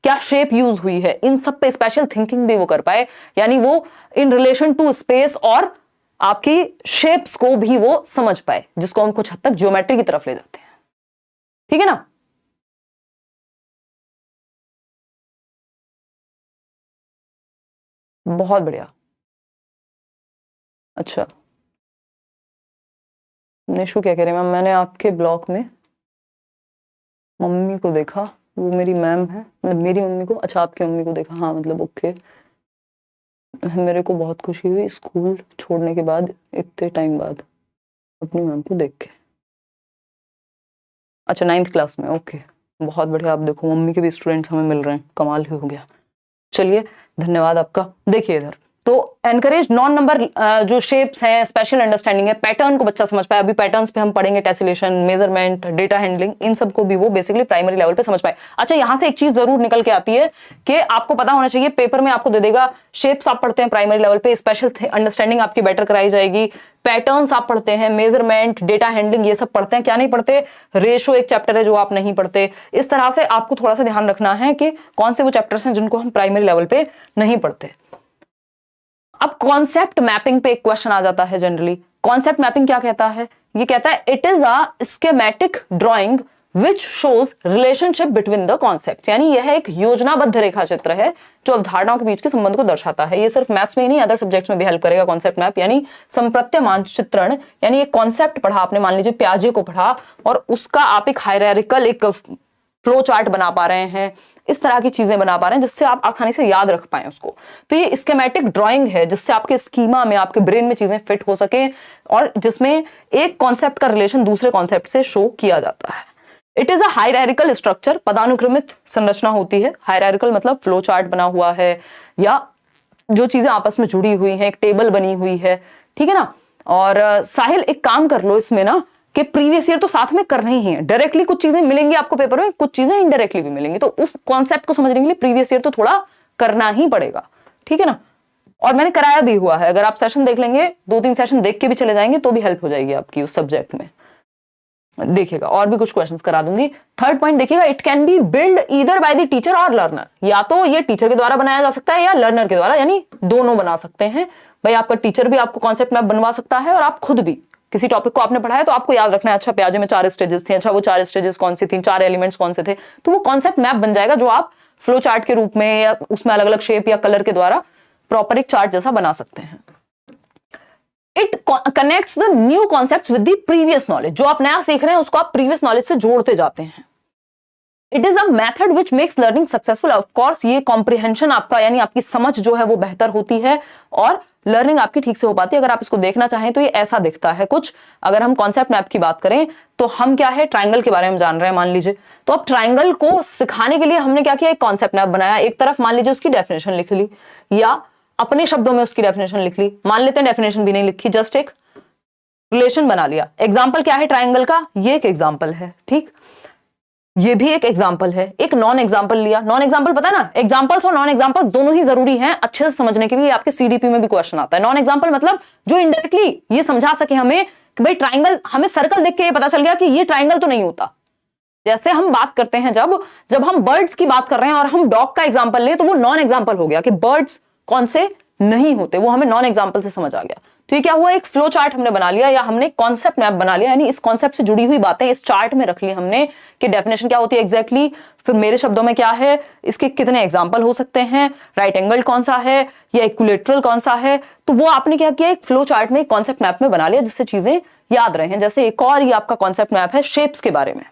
क्या शेप यूज हुई है, इन सब पे स्पेशल थिंकिंग भी वो कर पाए। यानी वो इन रिलेशन टू स्पेस और आपकी शेप्स को भी वो समझ पाए, जिसको हम कुछ हद तक ज्योमेट्री की तरफ ले जाते हैं, ठीक है ना। बहुत बढ़िया। अच्छा, निशु क्या कह रहे हैं मैम, मैंने आपके ब्लॉग में मम्मी को देखा, वो मेरी मैम है, मतलब मेरी मम्मी को, अच्छा आपकी मम्मी को देखा, हाँ मतलब ओके। मेरे को बहुत खुशी हुई स्कूल छोड़ने के बाद, इतने टाइम बाद अपनी मैम को देख के। अच्छा 9th क्लास में, ओके बहुत बढ़िया। आप देखो मम्मी के भी स्टूडेंट्स हमें मिल रहे हैं, कमाल ही हो गया। चलिए धन्यवाद आपका। देखिए इधर तो एनकरेज नॉन नंबर जो शेप्स हैं, स्पेशल अंडरस्टैंडिंग है, पैटर्न को बच्चा समझ पाए। अभी पैटर्न्स पे हम पढ़ेंगे, टेसिलेशन, मेजरमेंट, डेटा हैंडलिंग, इन सब को भी वो बेसिकली प्राइमरी लेवल पे समझ पाए। अच्छा यहां से एक चीज जरूर निकल के आती है कि आपको पता होना चाहिए, पेपर में आपको दे देगा, शेप्स आप पढ़ते हैं प्राइमरी लेवल पे, स्पेशल अंडरस्टैंडिंग आपकी बेटर कराई जाएगी, पैटर्न्स आप पढ़ते हैं, मेजरमेंट, डेटा हैंडलिंग ये सब पढ़ते हैं। क्या नहीं पढ़ते, रेशो एक चैप्टर है जो आप नहीं पढ़ते। इस तरह से आपको थोड़ा सा ध्यान रखना है कि कौन से वो चैप्टर्स हैं जिनको हम प्राइमरी लेवल पे नहीं पढ़ते। अब कॉन्सेप्ट मैपिंग पे एक क्वेश्चन आ जाता है जनरली। कॉन्सेप्ट मैपिंग क्या कहता है, ये कहता है it is a schematic drawing which shows relationship between the concept. यानी यह एक योजनाबद्ध रेखा चित्र है जो अवधारणाओं के बीच के संबंध को दर्शाता है। ये सिर्फ मैथ्स में ही नहीं, अदर सब्जेक्ट्स में भी हेल्प करेगा कॉन्सेप्ट मैप। यानी संप्रत्य मानचित्रण, यानी एक कॉन्सेप्ट पढ़ा आपने, मान लीजिए प्याजे को पढ़ा, और उसका आप एक हायरार्किकल एक फ्लो चार्ट बना पा रहे हैं, इस तरह की चीजें बना पा रहे हैं जिससे आप आसानी से याद रख पाए उसको। तो ये स्कीमेटिक ड्राइंग है जिससे आपके स्कीमा में, आपके ब्रेन में चीजें फिट हो सके, और जिसमें एक कॉन्सेप्ट का रिलेशन दूसरे कॉन्सेप्ट से शो किया जाता है। It is a hierarchical structure, पदानुक्रमित संरचना होती है। हायरार्किकल मतलब फ्लो चार्ट बना हुआ है या जो चीजें आपस में जुड़ी हुई हैं, एक टेबल बनी हुई है, ठीक है ना। और साहिल एक काम कर लो इसमें ना कि प्रीवियस ईयर तो साथ में करना ही है, डायरेक्टली कुछ चीजें मिलेंगी आपको पेपर में, कुछ चीजें इनडायरेक्टली भी मिलेंगी, तो उस कॉन्सेप्ट को समझने के लिए प्रीवियस ईयर तो थोड़ा करना ही पड़ेगा, ठीक है ना। और मैंने कराया भी हुआ है, अगर आप सेशन देख लेंगे, 2-3 सेशन देख के भी चले जाएंगे तो भी हेल्प हो जाएगी आपकी उस सब्जेक्ट में। देखिएगा और भी कुछ क्वेश्चंस करा दूंगी। थर्ड पॉइंट देखिएगा, it can be build either by the teacher और लर्नर, या तो ये टीचर के द्वारा बनाया जा सकता है या लर्नर के द्वारा, यानी दोनों बना सकते हैं। भाई आपका टीचर भी आपको कॉन्सेप्ट मैप बनवा सकता है और आप खुद भी, किसी टॉपिक को आपने पढ़ा है तो आपको याद रखना है, अच्छा प्याजे में 4 स्टेजेस थे, अच्छा वो 4 स्टेजेस कौन सी थी, 4 एलिमेंट्स कौन से थे, तो वो कॉन्सेप्ट मैप बन जाएगा जो आप फ्लो चार्ट के रूप में या उसमें अलग अलग शेप या कलर के द्वारा प्रॉपर एक चार्ट जैसा बना सकते हैं। It connects the new concepts with the previous knowledge, जो आप नया सीख रहे हैं उसको आप प्रीवियस नॉलेज से जोड़ते जाते हैं। It is a method which makes learning successful, of course ये कॉम्प्रिहेंशन आपका यानी आपकी समझ जो है वो बेहतर होती है और लर्निंग आपकी ठीक से हो पाती है। अगर आप इसको देखना चाहें तो ये ऐसा दिखता है कुछ। अगर हम कॉन्सेप्ट मैप की बात करें तो हम क्या है, ट्राइंगल के बारे में जान रहे हैं मान लीजिए, तो अब ट्राइंगल को सिखाने के लिए हमने क्या किया, एक कॉन्सेप्ट मैप बनाया, एक तरफ मान लीजिए उसकी डेफिनेशन लिख ली या अपने शब्दों में उसकी डेफिनेशन लिख ली, मान लेते हैं डेफिनेशन भी नहीं लिखी, जस्ट एक रिलेशन बना लिया। एग्जाम्पल क्या है ट्राइंगल का, ये एक एग्जाम्पल है, ठीक, ये भी एक एग्जाम्पल है, एक नॉन एग्जाम्पल लिया। नॉन एग्जाम्पल पता है ना, एग्जाम्पल्स और नॉन एग्जाम्पल्स दोनों ही जरूरी हैं अच्छे से समझने के लिए, आपके सीडीपी में भी क्वेश्चन आता है। नॉन एग्जाम्पल मतलब जो इनडायरेक्टली ये समझा सके हमें कि भाई ट्राइंगल, हमें सर्कल देख के ये पता चल गया कि ये ट्राइंगल तो नहीं होता। जैसे हम बात करते हैं जब हम बर्ड्स की बात कर रहे हैं और हम डॉग का एग्जाम्पल ले तो वो नॉन एग्जाम्पल हो गया कि बर्ड्स कौन से नहीं होते, वो हमें नॉन एग्जाम्पल से समझ आ गया। तो ये क्या हुआ, एक फ्लो चार्ट हमने बना लिया या हमने कॉन्सेप्ट मैप बना लिया, यानी इस कॉन्सेप्ट से जुड़ी हुई बातें इस चार्ट में रख ली हमने कि डेफिनेशन क्या होती है एग्जैक्टली, फिर मेरे शब्दों में क्या है, इसके कितने एग्जाम्पल हो सकते हैं, राइट एंगल कौन सा है या इक्विलेटरल कौन सा है, तो वो आपने क्या किया, एक फ्लो चार्ट में कॉन्सेप्ट मैप में बना लिया जिससे चीजें याद रहे। जैसे एक और ये आपका कॉन्सेप्ट मैप है शेप्स के बारे में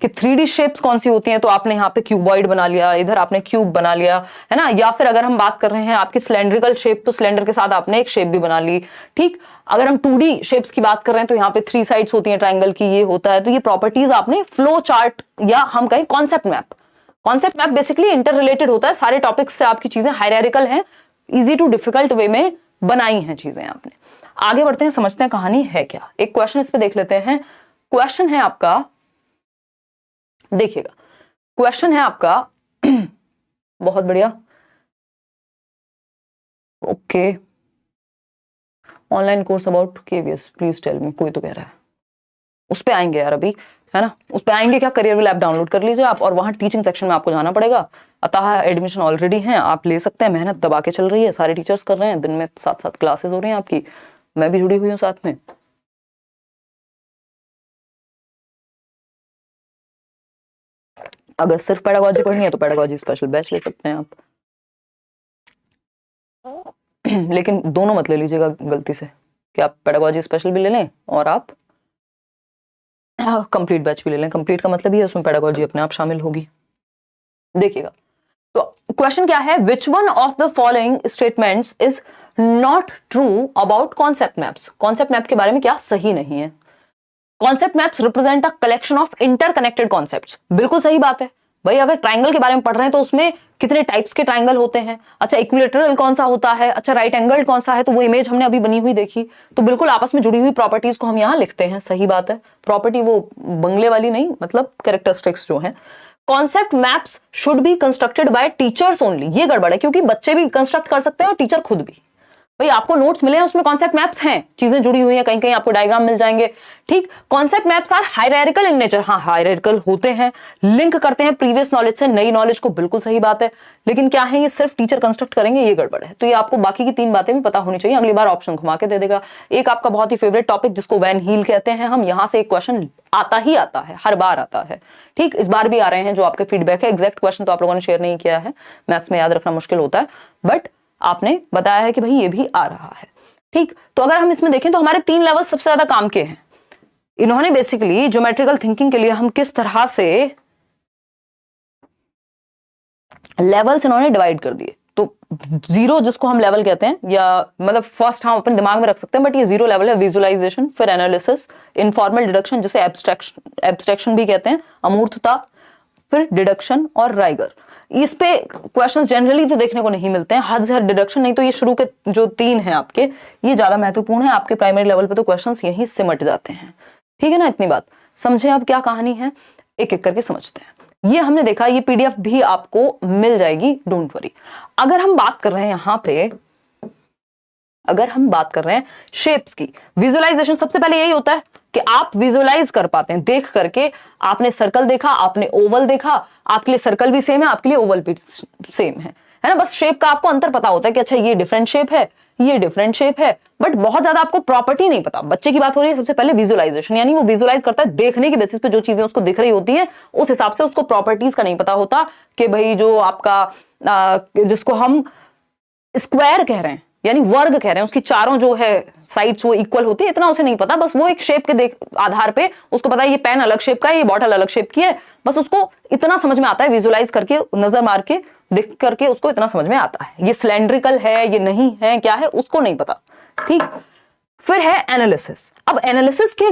कि 3D शेप्स कौन सी होती हैं, तो आपने यहाँ पे क्यूबॉइड बना लिया, इधर आपने क्यूब बना लिया, है ना। या फिर अगर हम बात कर रहे हैं आपकी सिलेंड्रिकल शेप, तो सिलेंडर के साथ आपने एक शेप भी बना ली, ठीक। अगर हम 2D शेप्स की बात कर रहे हैं तो यहाँ पे 3 साइड्स होती हैं ट्राइंगल की, ये होता है। तो ये प्रॉपर्टीज आपने फ्लो चार्ट या हम कहें concept map basically inter related होता है, सारे टॉपिक्स से आपकी चीजें हायरार्किकल हैं, इजी टू डिफिकल्ट वे में बनाई हैं चीजें आपने। आगे बढ़ते हैं, समझते हैं कहानी है क्या। एक क्वेश्चन इस पे देख लेते हैं। क्वेश्चन है आपका, देखिएगा क्वेश्चन है आपका बहुत बढ़िया, okay, online course about KVS please tell me, कोई तो कह रहा है। उस पे आएंगे यार अभी, है ना, उस पे आएंगे क्या, करियर विल ऐप डाउनलोड कर लीजिए आप और वहां टीचिंग सेक्शन में आपको जाना पड़ेगा। अतः एडमिशन ऑलरेडी है, आप ले सकते हैं, मेहनत दबा के चल रही है, सारे टीचर्स कर रहे हैं, दिन में 7-7 क्लासेस हो रही हैं आपकी, मैं भी जुड़ी हुई हूँ साथ में। अगर सिर्फ पेडागोजी पढ़नी है तो पेडागोजी स्पेशल बैच ले सकते हैं आप, लेकिन दोनों मत ले लीजिएगा गलती से कि आप पेडागोजी स्पेशल भी ले लें और आप कंप्लीट बैच भी ले लें। कंप्लीट का मतलब ही है उसमें पेडागोजी अपने आप शामिल होगी। देखिएगा तो क्वेश्चन क्या है, which one of the following statements is not true about concept maps. Concept map के बारे में क्या सही नहीं है। Concept maps represent a collection of interconnected concepts, बिल्कुल सही बात है भाई। अगर ट्राइंगल के बारे में पढ़ रहे हैं तो उसमें कितने टाइप्स के ट्राइंगल होते हैं, अच्छा इक्विलेटरल कौन सा होता है, अच्छा राइट एंगल कौन सा है, तो वो इमेज हमने अभी बनी हुई देखी, तो बिल्कुल आपस में जुड़ी हुई प्रॉपर्टीज को हम यहाँ लिखते हैं, सही बात है। प्रॉपर्टी वो बंगले वाली नहीं, मतलब कैरेक्टरिस्टिक्स जो है। Concept maps should be constructed by teachers only, ये गड़बड़ है, क्योंकि बच्चे भी कंस्ट्रक्ट कर सकते हैं और टीचर खुद भी। भाई आपको नोट्स मिले हैं उसमें कॉन्सेप्ट मैप्स हैं, चीजें जुड़ी हुई हैं, कहीं कहीं आपको डायग्राम मिल जाएंगे, ठीक। Concept maps are hierarchical in nature, हाँ हायरार्किकल होते हैं, लिंक करते हैं प्रीवियस नॉलेज से नई नॉलेज को, बिल्कुल सही बात है। लेकिन क्या है, ये सिर्फ टीचर कंस्ट्रक्ट करेंगे, ये गड़बड़ है। तो ये आपको बाकी की 3 बातें भी पता होनी चाहिए, अगली बार ऑप्शन घुमा के दे देगा। एक आपका बहुत ही फेवरेट टॉपिक जिसको वैन हील कहते हैं हम, यहाँ से एक क्वेश्चन आता ही आता है, हर बार आता है, ठीक। इस बार भी आ रहे हैं जो आपके फीडबैक है। एग्जैक्ट क्वेश्चन तो आप लोगों ने शेयर नहीं किया है, मैथ्स में याद रखना मुश्किल होता है, बट आपने बताया है कि भाई ये भी आ रहा है, ठीक। तो अगर हम इसमें देखें तो हमारे 3 लेवल सबसे ज्यादा काम के हैं। इन्होंने बेसिकली ज्योमेट्रिकल थिंकिंग के लिए हम किस तरह से लेवल्स इन्होंने डिवाइड कर दिए, तो जीरो जिसको हम लेवल कहते हैं, या मतलब फर्स्ट हम अपने दिमाग में रख सकते हैं, बट ये जीरो लेवल है। विजुअलाइजेशन, फिर एनालिसिस, इनफॉर्मल डिडक्शन जिसे एब्स्ट्रैक्शन भी कहते हैं, अमूर्तता, फिर डिडक्शन और राइगर। इस पे क्वेश्चंस जनरली तो देखने को नहीं मिलते हैं, हद से हद डिडक्शन, नहीं तो ये शुरू के जो 3 हैं आपके, ये ज्यादा महत्वपूर्ण है। आपके प्राइमरी लेवल पे तो क्वेश्चंस यहीं सिमट जाते हैं। ठीक है ना, इतनी बात समझे। अब क्या कहानी है, एक एक करके समझते हैं। ये हमने देखा, ये पीडीएफ भी आपको मिल जाएगी, डोंट वरी। अगर हम बात कर रहे हैं यहाँ पे, अगर हम बात कर रहे हैं शेप्स की, विजुअलाइजेशन सबसे पहले यही होता है कि आप विजुअलाइज कर पाते हैं देख करके। आपने सर्कल देखा, आपने ओवल देखा, आपके लिए सर्कल भी सेम है, आपके लिए ओवल भी सेम है ना। बस शेप का आपको अंतर पता होता है कि अच्छा ये डिफरेंट शेप है, ये डिफरेंट शेप है, बट बहुत ज्यादा आपको प्रॉपर्टी नहीं पता। बच्चे की बात हो रही है सबसे पहले विजुअलाइजेशन, यानी वो विजुअलाइज करता है देखने के बेसिस पे, जो चीजें उसको दिख रही होती हैं उस हिसाब से, उसको प्रॉपर्टीज का नहीं पता होता कि भाई जो आपका जिसको हम स्क्वायर कह रहे हैं यानी वर्ग कह रहे हैं, उसकी चारों जो है साइड्स वो इक्वल होती है, इतना उसे नहीं पता। बस वो एक शेप के आधार पे उसको पता है ये पेन अलग शेप का है, ये बॉटल अलग शेप की है, बस उसको इतना समझ में आता है, विजुअलाइज करके, नजर मार के, देख करके उसको इतना समझ में आता है। ये सिलेंड्रिकल है, ये नहीं है, क्या है उसको नहीं पता। ठीक, फिर है एनालिसिस। अब एनालिसिस के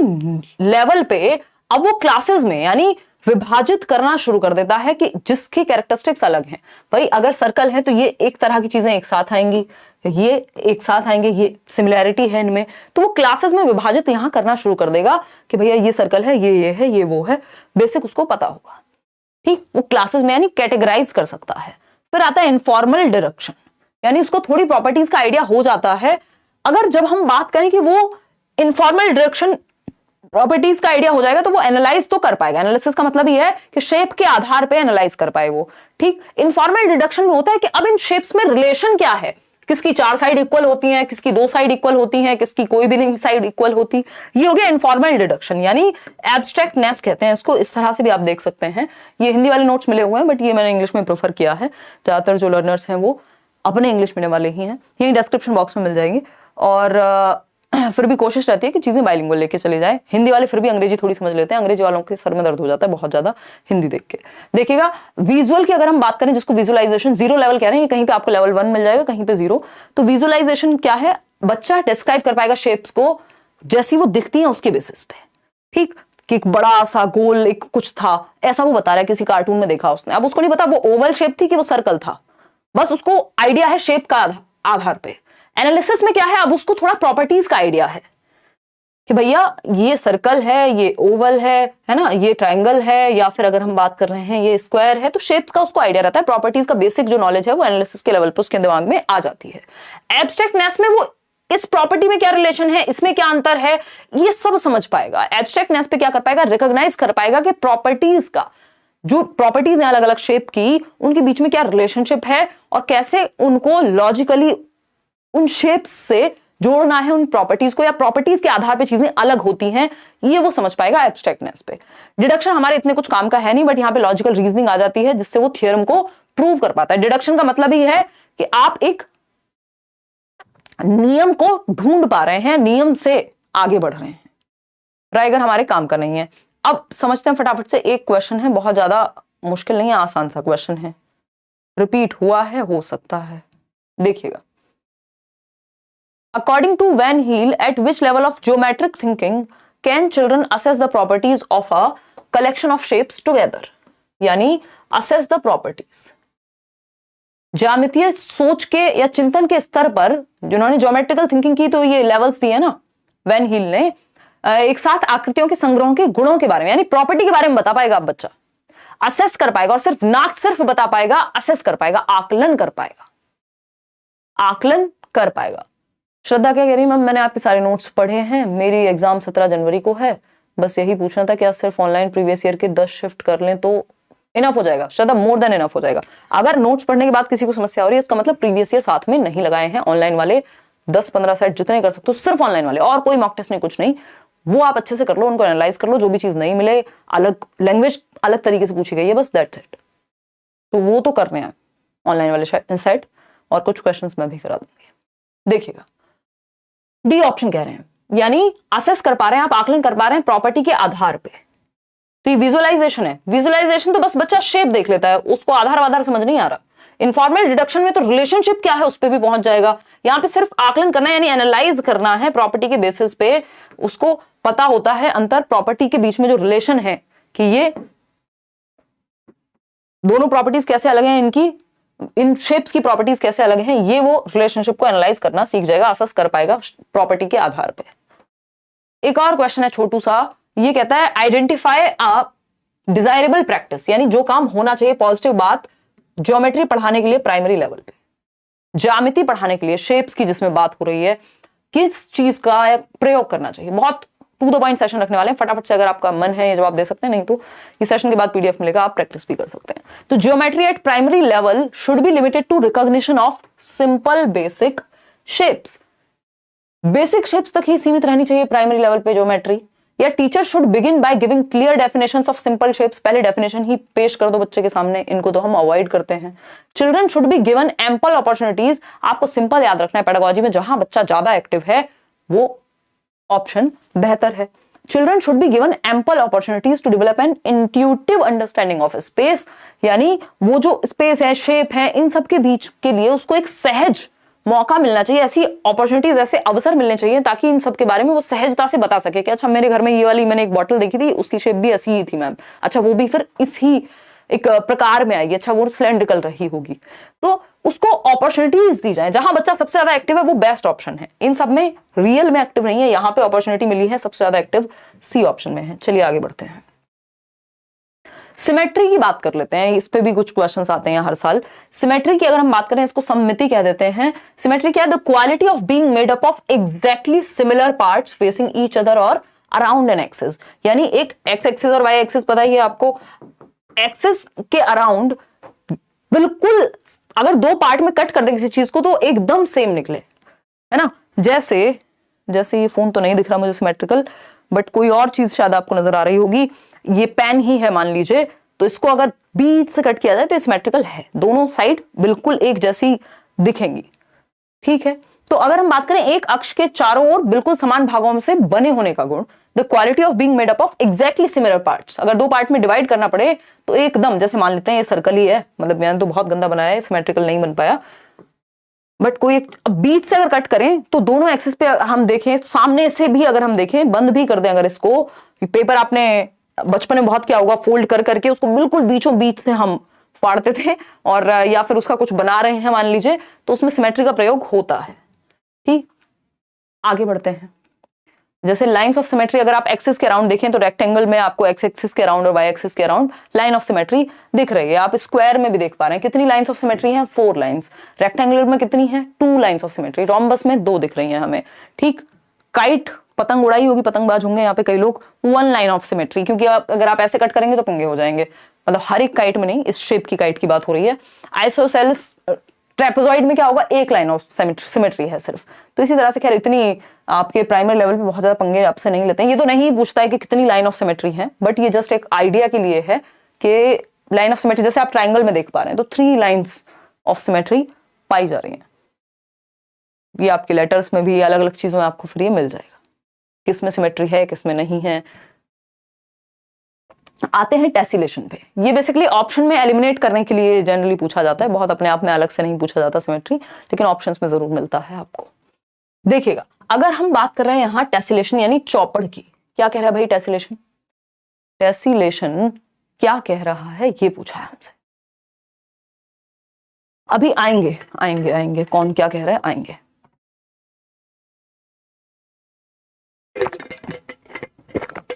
लेवल पे अब वो क्लासेस में यानी विभाजित करना शुरू कर देता है कि जिसकी कैरेक्टरिस्टिक्स अलग हैं। भाई अगर सर्कल है तो ये एक तरह की चीजें एक साथ आएंगी, ये एक साथ आएंगे, ये सिमिलैरिटी है इनमें, तो वो क्लासेस में विभाजित यहां करना शुरू कर देगा कि भैया ये सर्कल है, ये है, ये वो है, बेसिक उसको पता होगा। ठीक, वो क्लासेस में यानी कैटेगराइज कर सकता है। फिर आता है इनफॉर्मल डिडक्शन, यानी उसको थोड़ी प्रॉपर्टीज का आइडिया हो जाता है। अगर जब हम बात करें कि वो इनफॉर्मल डिडक्शन प्रॉपर्टीज का आइडिया हो जाएगा तो वो एनालाइज तो कर पाएगा। एनालिसिस का मतलब ये है कि शेप के आधार पे एनालाइज कर पाए वो। ठीक, इनफॉर्मल डिडक्शन में होता है कि अब इन शेप्स में रिलेशन क्या है, किसकी 4 साइड इक्वल होती हैं, किसकी 2 साइड इक्वल होती हैं, किसकी कोई भी नहीं साइड इक्वल होती। ये हो गया इनफॉर्मल डिडक्शन, यानी एब्स्ट्रैक्टनेस कहते हैं इसको। इस तरह से भी आप देख सकते हैं। ये हिंदी वाले नोट्स मिले हुए हैं, बट ये मैंने इंग्लिश में प्रेफर किया है। ज्यादातर जो लर्नर्स हैं वो अपने इंग्लिश मीडियम वाले ही हैं, यही डिस्क्रिप्शन बॉक्स में मिल जाएंगे। और फिर भी कोशिश रहती है कि चीजें बाइलिंगुअल लेके चले जाए। हिंदी वाले फिर भी अंग्रेजी थोड़ी समझ लेते हैं, अंग्रेजी वालों के सर में दर्द हो जाता है बहुत ज्यादा हिंदी देख के। देखिएगा विजुअल की अगर हम बात करें, जिसको विजुअलाइजेशन जीरो लेवल कह रहे हैं, ये कहीं पे आपको लेवल 1 मिल जाएगा, कहीं पे 0। तो विजुअलाइजेशन क्या है, बच्चा डिस्क्राइब कर पाएगा शेप्स को जैसी वो दिखती है उसके बेसिस पे। ठीक, कि एक बड़ा सा गोल एक कुछ था, ऐसा वो बता रहा है, किसी कार्टून में देखा उसने। अब उसको नहीं पता वो ओवल शेप थी कि वो सर्कल था, बस उसको आइडिया है शेप का आधार पे। एनालिसिस में क्या है, अब उसको थोड़ा प्रॉपर्टीज का आइडिया है कि भैया ये सर्कल है, ये ओवल है ना, ये ट्रायंगल है, या फिर अगर हम बात कर रहे हैं ये स्क्वायर है, तो शेप्स का उसको आइडिया रहता है। प्रॉपर्टीज का बेसिक जो नॉलेज है वो एनालिसिस के लेवल पे उसके दिमाग में आ जाती है। एब्स्ट्रैक्टनेस में वो इस प्रॉपर्टी में क्या रिलेशन है, इसमें क्या अंतर है, ये सब समझ पाएगा। एब्स्ट्रैक्टनेस पे क्या कर पाएगा, रिकॉग्नाइज कर पाएगा कि प्रॉपर्टीज का, जो प्रॉपर्टीज हैं अलग अलग शेप की, उनके बीच में क्या रिलेशनशिप है और कैसे उनको लॉजिकली उन शेप्स से जोड़ना है उन प्रॉपर्टीज को, या प्रॉपर्टीज के आधार पे चीजें अलग होती हैं, ये वो समझ पाएगा एब्स्ट्रैक्टनेस पे। डिडक्शन हमारे इतने कुछ काम का है नहीं, बट यहां पे लॉजिकल रीजनिंग आ जाती है जिससे वो थ्योरम को प्रूव कर पाता है। डिडक्शन का मतलब ही है कि आप एक नियम को ढूंढ पा रहे हैं, नियम से आगे बढ़ रहे हैं। राइगर हमारे काम का नहीं है। अब समझते हैं फटाफट से। एक क्वेश्चन है, बहुत ज्यादा मुश्किल नहीं है, आसान सा क्वेश्चन है, रिपीट हुआ है, हो सकता है, देखिएगा। According to Van Heel, at which level of geometric thinking can children assess the properties of a collection of shapes together? यानी assess the properties. ज्यामितीय सोच के या चिंतन के स्तर पर जिन्होंने ज्योमेट्रिकल थिंकिंग की, तो ये लेवल्स दिए ना वैन हील ने, एक साथ आकृतियों के संग्रहों के गुणों के बारे में यानी प्रॉपर्टी के बारे में बता पाएगा। अब बच्चा असेस कर पाएगा, और सिर्फ ना सिर्फ बता पाएगा, असेस कर पाएगा, आकलन कर पाएगा, आकलन कर पाएगा। श्रद्धा क्या कह रही, मैम मैंने आपके सारे नोट्स पढ़े हैं, मेरी एग्जाम 17 जनवरी को है, बस यही पूछना था, क्या सिर्फ ऑनलाइन प्रीवियस ईयर के 10 शिफ्ट कर लें तो इनफ हो जाएगा? श्रद्धा, मोर देन इनफ हो जाएगा। अगर नोट्स पढ़ने के बाद किसी को समस्या हो रही है, इसका मतलब प्रीवियस ईयर साथ में नहीं लगाए हैं। ऑनलाइन वाले 10-15 सेट जितने कर सकते हो, सिर्फ ऑनलाइन वाले, और कोई मॉक टेस्ट नहीं, कुछ नहीं, वो आप अच्छे से कर लो, उनको एनालाइज कर लो, जो भी चीज नहीं मिले, अलग लैंग्वेज अलग तरीके से पूछी गई है, बस दैट्स इट। तो वो तो करने हैं ऑनलाइन वाले सेट, और कुछ क्वेश्चंस मैं भी करा दूंगी। देखिएगा, डी ऑप्शन कह रहे हैं, यानी असेस कर पा रहे हैं आप, आकलन कर पा रहे हैं प्रॉपर्टी के आधार पे। तो ये विजुअलाइजेशन है। विजुअलाइजेशन तो बस बच्चा शेप देख लेता है, उसको आधार समझ नहीं आ रहा। इनफॉर्मल डिडक्शन में तो रिलेशनशिप क्या है उस पर भी पहुंच जाएगा। यहाँ पे सिर्फ आकलन करना है, यानी एनालाइज करना है प्रॉपर्टी के बेसिस पे, उसको पता होता है अंतर प्रॉपर्टी के बीच में जो रिलेशन है कि ये दोनों प्रॉपर्टीज कैसे अलग हैं, इनकी इन शेप्स की प्रॉपर्टीज कैसे अलग हैं, ये वो रिलेशनशिप को एनालाइज करना सीख जाएगा, असेस कर पाएगा प्रॉपर्टी के आधार पे। एक और क्वेश्चन है छोटू सा, ये कहता है आइडेंटिफाई अ डिजायरेबल प्रैक्टिस, यानी जो काम होना चाहिए पॉजिटिव बात ज्योमेट्री पढ़ाने के लिए प्राइमरी लेवल पे, ज्यामिति पढ़ाने के लिए शेप्स की जिसमें बात हो रही है, किस चीज का प्रयोग करना चाहिए। बहुत टू द पॉइंट सेशन रखने वाले हैं, फटाफट से अगर आपका मन है ये जवाब दे सकते हैं, नहीं तो इस सेशन के बाद पीडीएफ मिलेगा, आप प्रैक्टिस भी कर सकते हैं। तो geometry at primary level should be limited to recognition of simple basic shapes, basic shapes तक ही सीमित रहनी चाहिए प्राइमरी लेवल पे ज्योमेट्री, या teacher should begin by giving clear definitions of simple shapes, पहले डेफिनेशन ही पेश कर दो बच्चे के सामने, इनको तो हम अवॉइड करते हैं। Children should be given ample opportunities, आपको सिंपल याद रखना है पेडागोजी में, जहां बच्चा ज्यादा एक्टिव है वो ऑप्शन बेहतर है। Children should be given ample opportunities to develop an intuitive understanding of space, यानी वो जो स्पेस है, शेप है, इन सब के बीच के लिए उसको एक सहज मौका मिलना चाहिए, ऐसी अपॉर्चुनिटीज, ऐसे अवसर मिलने चाहिए ताकि इन सब के बारे में वो सहजता से बता सके कि अच्छा मेरे घर में ये वाली मैंने एक बॉटल देखी थी, उसकी शेप भी ऐसी ही थी मैम, अच्छा वो भी फिर इस ही एक प्रकार में आएगी, अच्छा वो सिलेंड्रिकल रही होगी। तो उसको अपॉर्चुनिटीज दी जाए, जहां बच्चा सबसे ज्यादा एक्टिव है वो बेस्ट ऑप्शन है। इन सब में रियल में एक्टिव नहीं है, यहां पे अपॉर्चुनिटी मिली है, सबसे ज्यादा एक्टिव सी ऑप्शन में है। चलिए आगे बढ़ते हैं, सिमेट्री की बात कर लेते हैं, इस पे भी कुछ क्वेश्चंस आते हैं हर साल। सिमेट्री की अगर हम बात करें, इसको सममिति कह देते हैं। सिमेट्री क्या है? The quality of being made up of exactly similar parts facing each other और अराउंड एन एक्सिस, यानी एक एक्स एक्सिस और वाई एक्सिस पता ही है आपको, एक्सिस के अराउंड बिल्कुल अगर दो पार्ट में कट कर दे किसी चीज को तो एकदम सेम निकले, है ना। जैसे ये फोन तो नहीं दिख रहा मुझे सिमेट्रिकल, बट कोई और चीज शायद आपको नजर आ रही होगी, ये पेन ही है मान लीजिए, तो इसको अगर बीच से कट किया जाए तो सिमेट्रिकल है, दोनों साइड बिल्कुल एक जैसी दिखेंगी, ठीक है। तो अगर हम बात करें एक अक्ष के चारों ओर बिल्कुल समान भागों से बने होने का गुण, the quality of being made up of exactly similar parts, अगर दो पार्ट में डिवाइड करना पड़े तो एकदम, जैसे मान लेते हैं ये सर्कल ही है, मतलब मैंने तो बहुत गंदा बनाया है, सिमेट्रिकल नहीं बन पाया, बट कोई एक बीच से अगर कट करें तो दोनों एक्सिस पे हम देखें, सामने से भी अगर हम देखें, बंद भी कर दें अगर इसको, पेपर आपने बचपन में बहुत क्या होगा, फोल्ड कर करके उसको बिल्कुल बीचों बीच से हम फाड़ते थे, और या फिर उसका कुछ बना रहे हैं मान लीजिए, तो उसमें सिमेट्री का प्रयोग होता है। ठीक, आगे बढ़ते हैं। जैसे लाइंस ऑफ सिमेट्री अगर आप एक्सिस के अराउंड देखें तो रेक्टेंगल में आपको एक्स एक्सिस के अराउंड और वाई एक्सिस के अराउंड लाइन ऑफ सिमेट्री दिख रही है। आप स्क्वायर में भी देख पा रहे हैं कितनी लाइंस ऑफ सिमेट्री हैं, 4 लाइंस। रेक्टेंगुलर में कितनी है, 2 लाइंस ऑफ सिमेट्री। रोम्बस में 2 दिख रही हैं हमें। ठीक, काइट पतंग उड़ाई होगी, पतंगबाज होंगे यहाँ पे कई लोग, 1 लाइन ऑफ सिमेट्री, क्योंकि अगर आप ऐसे कट करेंगे तो पंगे हो जाएंगे, मतलब हर एक काइट में नहीं, इस शेप की काइट की बात हो रही है। आइसोसेल्स ट्रेपेजॉइड में क्या होगा, 1 लाइन ऑफ सिमेट्री है सिर्फ। तो इसी तरह से खैर इतनी आपके प्राइमरी लेवल पे बहुत ज्यादा पंगे आपसे नहीं लेते हैं। ये तो नहीं पूछता है कि कितनी लाइन ऑफ सिमेट्री है, बट ये जस्ट एक आइडिया के लिए है कि लाइन ऑफ सिमेट्री, जैसे आप ट्राइंगल में देख पा रहे हैं तो 3 लाइंस ऑफ सिमेट्री पाई जा रही हैं। ये आपके लेटर्स में भी अलग अलग चीजों में आपको फ्री मिल जाएगा, किस में सिमेट्री है किस में नहीं है। आते हैं टेसिलेशन पे। ये बेसिकली ऑप्शन में एलिमिनेट करने के लिए जनरली पूछा जाता है, बहुत अपने आप में अलग से नहीं पूछा जाता सिमेट्री, लेकिन ऑप्शंस में जरूर मिलता है आपको। देखिएगा, अगर हम बात कर रहे हैं यहाँ टेसिलेशन यानी चौपड़ की, क्या कह रहा है भाई टेसिलेशन? टेसिलेशन क्या कह रहा है ये पूछा है हमसे। अभी आएंगे कौन क्या कह रहा है, आएंगे।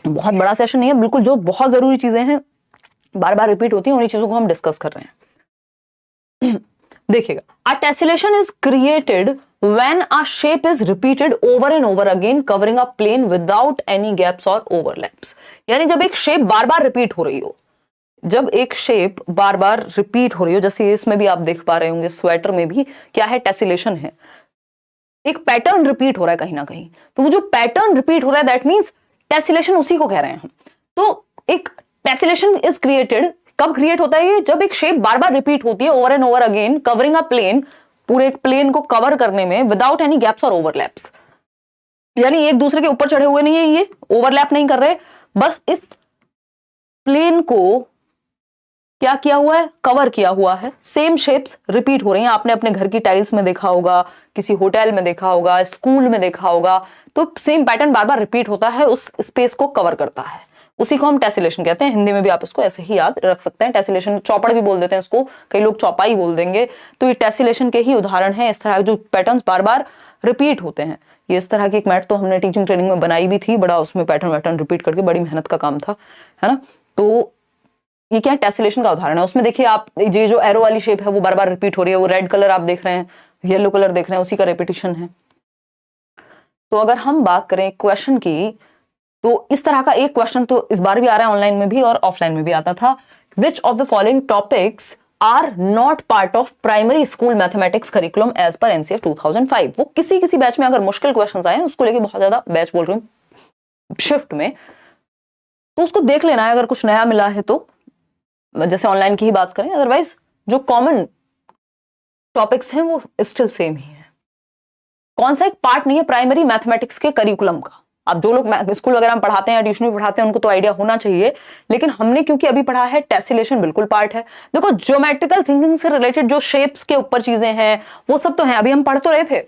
बहुत बड़ा सेशन नहीं है, बिल्कुल जो बहुत जरूरी चीजें हैं बार बार रिपीट होती हैं उन्हीं चीजों को हम डिस्कस कर रहे हैं। देखिएगा, a tessellation is created when a shape is repeated over and over again covering a plane without any gaps और ओवरलैप्स। यानी जब एक शेप बार बार रिपीट हो रही हो, जब एक शेप बार बार रिपीट हो रही हो, जैसे इसमें भी आप देख पा रहे होंगे, स्वेटर में भी क्या है, टेसिलेशन है, एक पैटर्न रिपीट हो रहा है कहीं ना कहीं। तो वो जो पैटर्न रिपीट हो रहा है दैट मींस टेसिलेशन, उसी को कह रहे हैं हम। तो एक टेसिलेशन इज क्रिएटेड, कब क्रिएट होता है ये, जब एक शेप बार बार रिपीट होती है over and over again covering a plane, पूरे एक प्लेन को कवर करने में विदाउट एनी गैप्स और ओवरलैप्स। यानी एक दूसरे के ऊपर चढ़े हुए नहीं है, ये ओवरलैप नहीं कर रहे, बस इस प्लेन को क्या किया हुआ है, कवर किया हुआ है, सेम शेप्स रिपीट हो रही हैं। आपने अपने घर की टाइल्स में देखा होगा, किसी होटल में देखा होगा, स्कूल में देखा होगा, तो सेम पैटर्न बार बार रिपीट होता है, उस स्पेस को कवर करता है। उसी को हम टेसिलेशन कहते हैं। हिंदी में भी आप इसको ऐसे ही याद रख सकते हैं, टेसिलेशन। चौपड़ भी बोल देते हैं इसको, कई लोग चौपाई बोल देंगे। तो ये टेसिलेशन के ही उदाहरण है, इस तरह जो पैटर्न्स बार बार रिपीट होते हैं। ये इस तरह की एक मैट तो हमने टीचिंग ट्रेनिंग में बनाई भी थी, बड़ा उसमें पैटर्न रिपीट करके, बड़ी मेहनत का काम था, है ना। तो ये क्या टेसिलेशन का उदाहरण है। उसमें देखिए आप, ये जो एरो वाली शेप है वो बार बार रिपीट हो रही है, वो रेड कलर आप देख रहे हैं, येलो कलर देख रहे हैं, उसी का रेपिटेशन है। तो अगर हम बात करें क्वेश्चन की, तो इस तरह का एक क्वेश्चन तो इस बार भी आ रहा है, ऑनलाइन में भी और ऑफलाइन में भी आता था। Which of the following topics are not part of primary school mathematics curriculum as per NCF 2005। वो किसी किसी बैच में अगर मुश्किल क्वेश्चंस आए, उसको लेके बहुत ज्यादा बैच बोल रही हूँ शिफ्ट में, तो उसको देख लेना है अगर कुछ नया मिला है तो, जैसे ऑनलाइन की ही बात करें। अदरवाइज जो कॉमन टॉपिक्स हैं वो स्टिल सेम ही है। कौन सा एक पार्ट नहीं है प्राइमरी मैथमेटिक्स के करिकुलम का। अब जो लोग स्कूल वगैरह में पढ़ाते हैं, ट्यूशन में पढ़ाते हैं, उनको तो आइडिया होना चाहिए, लेकिन हमने क्योंकि अभी पढ़ा है, टेसिलेशन बिल्कुल पार्ट है। देखो ज्योमेट्रिकल थिंकिंग से रिलेटेड जो शेप्स के ऊपर चीजें हैं वो सब तो हैं, अभी हम पढ़ तो रहे थे।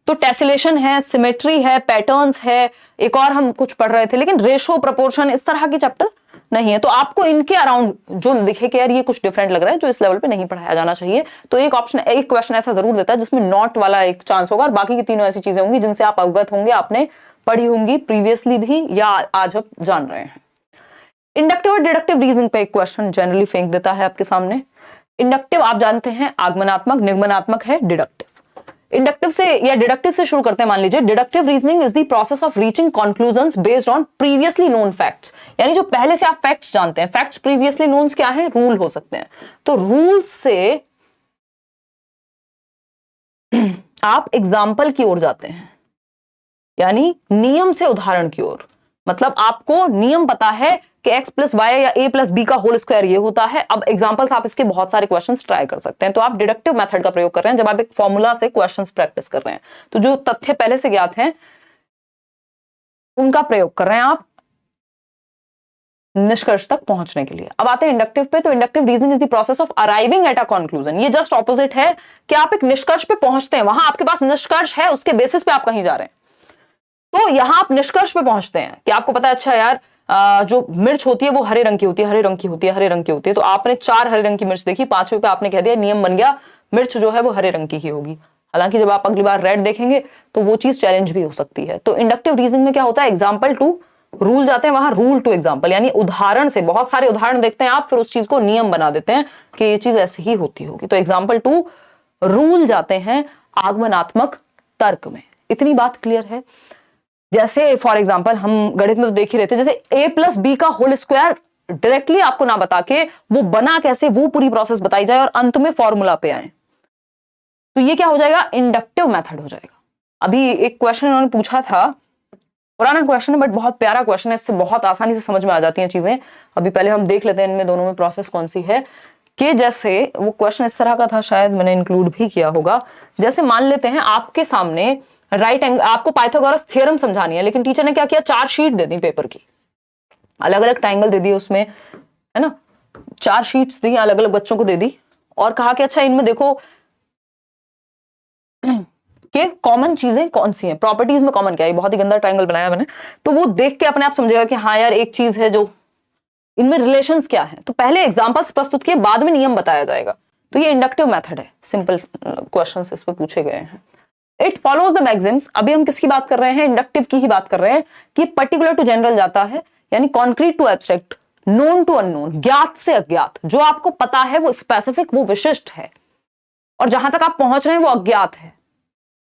तो टेसिलेशन है, सिमेट्री है, पैटर्न्स है, एक और हम कुछ पढ़ रहे थे, लेकिन रेशो, प्रपोर्शन, इस तरह के चैप्टर नहीं है। तो आपको इनके अराउंड जो दिखे कि यार ये कुछ डिफरेंट लग रहा है, जो इस लेवल पे नहीं पढ़ाया जाना चाहिए, तो एक ऑप्शन, एक क्वेश्चन ऐसा जरूर देता है जिसमें नॉट वाला एक चांस होगा, और बाकी की तीनों ऐसी चीजें होंगी जिनसे आप अवगत होंगे, आपने पढ़ी होंगी प्रीवियसली भी या आज आप जान रहे हैं। इंडक्टिव और डिडक्टिव रीजनिंग पे एक क्वेश्चन जनरली फेंक देता है आपके सामने। इंडक्टिव आप जानते हैं आगमनात्मक, निगमनात्मक है डिडक्टिव। इंडक्टिव से या डिडक्टिव से शुरू करते हैं। मान लीजिए deductive reasoning is the process of reaching conclusions based on previously known facts, यानी जो पहले से आप फैक्ट्स जानते हैं। फैक्ट्स प्रीवियसली नोन क्या है, रूल हो सकते हैं। तो रूल से आप एग्जाम्पल की ओर जाते हैं, यानी नियम से उदाहरण की ओर। मतलब आपको नियम पता है कि x प्लस वाई या a प्लस बी का होल स्क्वायर ये होता है। अब एग्जांपल्स आप इसके बहुत सारे क्वेश्चंस ट्राई कर सकते हैं। तो आप डिडक्टिव मेथड का प्रयोग कर रहे हैं जब आप एक फॉर्मूला से क्वेश्चंस प्रैक्टिस कर रहे हैं। तो जो तथ्य पहले से ज्ञात हैं उनका प्रयोग कर रहे हैं आप निष्कर्ष तक पहुंचने के लिए। अब आते हैं इंडक्टिव पे। तो inductive reasoning is the process of arriving at a conclusion. ये जस्ट ऑपोजिट है कि आप एक निष्कर्ष पे पहुंचते हैं, वहां आपके पास निष्कर्ष है, उसके बेसिस पे आप कहीं जा रहे हैं। तो यहां आप निष्कर्ष पे पहुंचते हैं कि आपको पता है अच्छा यार जो मिर्च होती है वो हरे रंग की होती है, हरे रंग की होती है, हरे रंग की होती है। तो आपने 4 हरे रंग की मिर्च देखी, 5वें पे आपने कह दिया, नियम बन गया, मिर्च जो है वो हरे रंग की ही होगी। हालांकि जब आप अगली बार रेड देखेंगे तो वो चीज चैलेंज भी हो सकती है। तो इंडक्टिव रीजनिंग में क्या होता है, एग्जाम्पल टू रूल जाते हैं, वहां रूल टू एग्जाम्पल, यानी उदाहरण से बहुत सारे उदाहरण देखते हैं आप, फिर उस चीज को नियम बना देते हैं कि ये चीज ऐसे ही होती होगी। तो एग्जाम्पल टू रूल जाते हैं आगमनात्मक तर्क में। इतनी बात क्लियर है। जैसे फॉर एग्जाम्पल हम गणित में तो देख ही रहे थे, जैसे a प्लस बी का होल स्क्वायर डायरेक्टली आपको ना बता के वो बना कैसे, वो पूरी प्रोसेस बताई जाए और अंत में फॉर्मूला पे आए, तो ये क्या हो जाएगा, इंडक्टिव मेथड हो जाएगा। अभी एक क्वेश्चन उन्होंने पूछा था, पुराना क्वेश्चन है बट बहुत प्यारा क्वेश्चन है, इससे बहुत आसानी से समझ में आ जाती हैं चीजें। अभी पहले हम देख लेते हैं इनमें दोनों में प्रोसेस कौन सी है। कि जैसे वो क्वेश्चन इस तरह का था, शायद मैंने इंक्लूड भी किया होगा। जैसे मान लेते हैं आपके सामने राइट एंगल, आपको पाइथागोरस थ्योरम समझानी है, लेकिन टीचर ने क्या किया, 4 शीट दे दी पेपर की, अलग अलग ट्रायंगल दे दिए उसमें, है ना, 4 शीट्स दी, अलग अलग बच्चों को दे दी और कहा कि अच्छा इनमें देखो कि कॉमन चीजें कौन सी हैं, प्रॉपर्टीज में कॉमन क्या है। बहुत ही गंदा ट्रायंगल बनाया मैंने। तो वो देख के अपने आप समझेगा कि हाँ यार एक चीज है जो इनमें रिलेशंस क्या है। तो पहले एग्जांपल्स प्रस्तुत किए, बाद में नियम बताया जाएगा। तो ये इंडक्टिव मेथड है, सिंपल क्वेश्चंस इस पे पूछे गए हैं। It follows the Maxim's. अभी हम किसकी बात कर रहे हैं, इंडक्टिव की ही बात कर रहे हैं कि पर्टिकुलर टू जनरल जाता है, यानी concrete to abstract, known to unknown, ज्ञात से अज्ञात। जो आपको पता है वो स्पेसिफिक, वो विशिष्ट है, और जहां तक आप पहुंच रहे हैं वो अज्ञात है।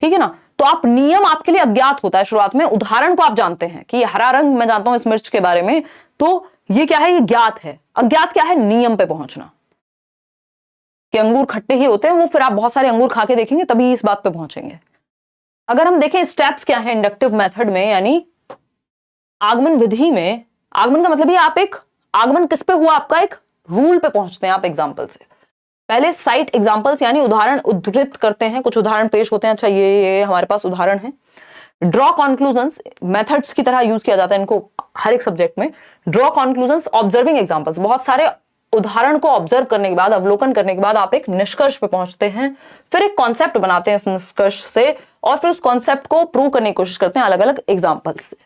ठीक है ना। तो आप नियम आपके लिए अज्ञात होता है शुरुआत में, उदाहरण को आप जानते हैं कि ये हरा रंग मैं जानता हूं इस मिर्च के बारे में, तो ये क्या है, ये ज्ञात है। अज्ञात क्या है, नियम पे पहुंचना, कि अंगूर खट्टे ही होते हैं, वो फिर आप बहुत सारे अंगूर खा के देखेंगे तभी इस बात पे पहुंचेंगे। अगर हम देखें स्टेप्स क्या है इंडक्टिव मेथड में, यानी आगमन विधि में, आगमन का मतलब ये आप एक आगमन किस पे हुआ, आपका एक रूल पे पहुंचते हैं आप एग्जाम्पल से। पहले साइट एग्जाम्पल्स यानी उदाहरण उद्धृत करते हैं, कुछ उदाहरण पेश होते हैं, अच्छा ये हमारे पास उदाहरण है। ड्रॉ कॉन्क्लूजन्स मेथड्स की तरह यूज किया जाता है इनको हर एक सब्जेक्ट में। ड्रॉ कॉन्क्लूजन्स ऑब्जर्विंग एग्जाम्पल्स, बहुत सारे उदाहरण को ऑब्जर्व करने के बाद, अवलोकन करने के बाद आप एक निष्कर्ष पे पहुंचते हैं, फिर एक कॉन्सेप्ट बनाते हैं इस निष्कर्ष से, और फिर उस कॉन्सेप्ट को प्रूव करने की कोशिश करते हैं अलग अलग एग्जाम्पल से।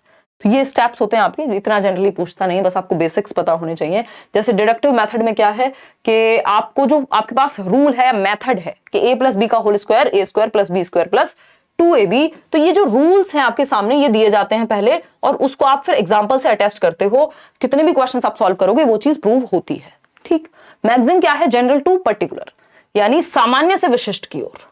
तो ये स्टेप्स होते हैं आपके, इतना जनरली पूछता नहीं, बस आपको बेसिक्स पता होने चाहिए। जैसे डिडक्टिव मेथड में क्या है कि आपको जो आपके पास रूल है, मेथड है कि a प्लस बी का whole square A square plus B square plus 2ab, तो ये जो रूल्स हैं आपके सामने ये दिए जाते हैं पहले, और उसको आप फिर एग्जाम्पल से अटेस्ट करते हो। कितने भी क्वेश्चन आप सॉल्व करोगे वो चीज प्रूव होती है। ठीक, मैक्सिम क्या है? जनरल टू पर्टिकुलर, यानी सामान्य से विशिष्ट की ओर,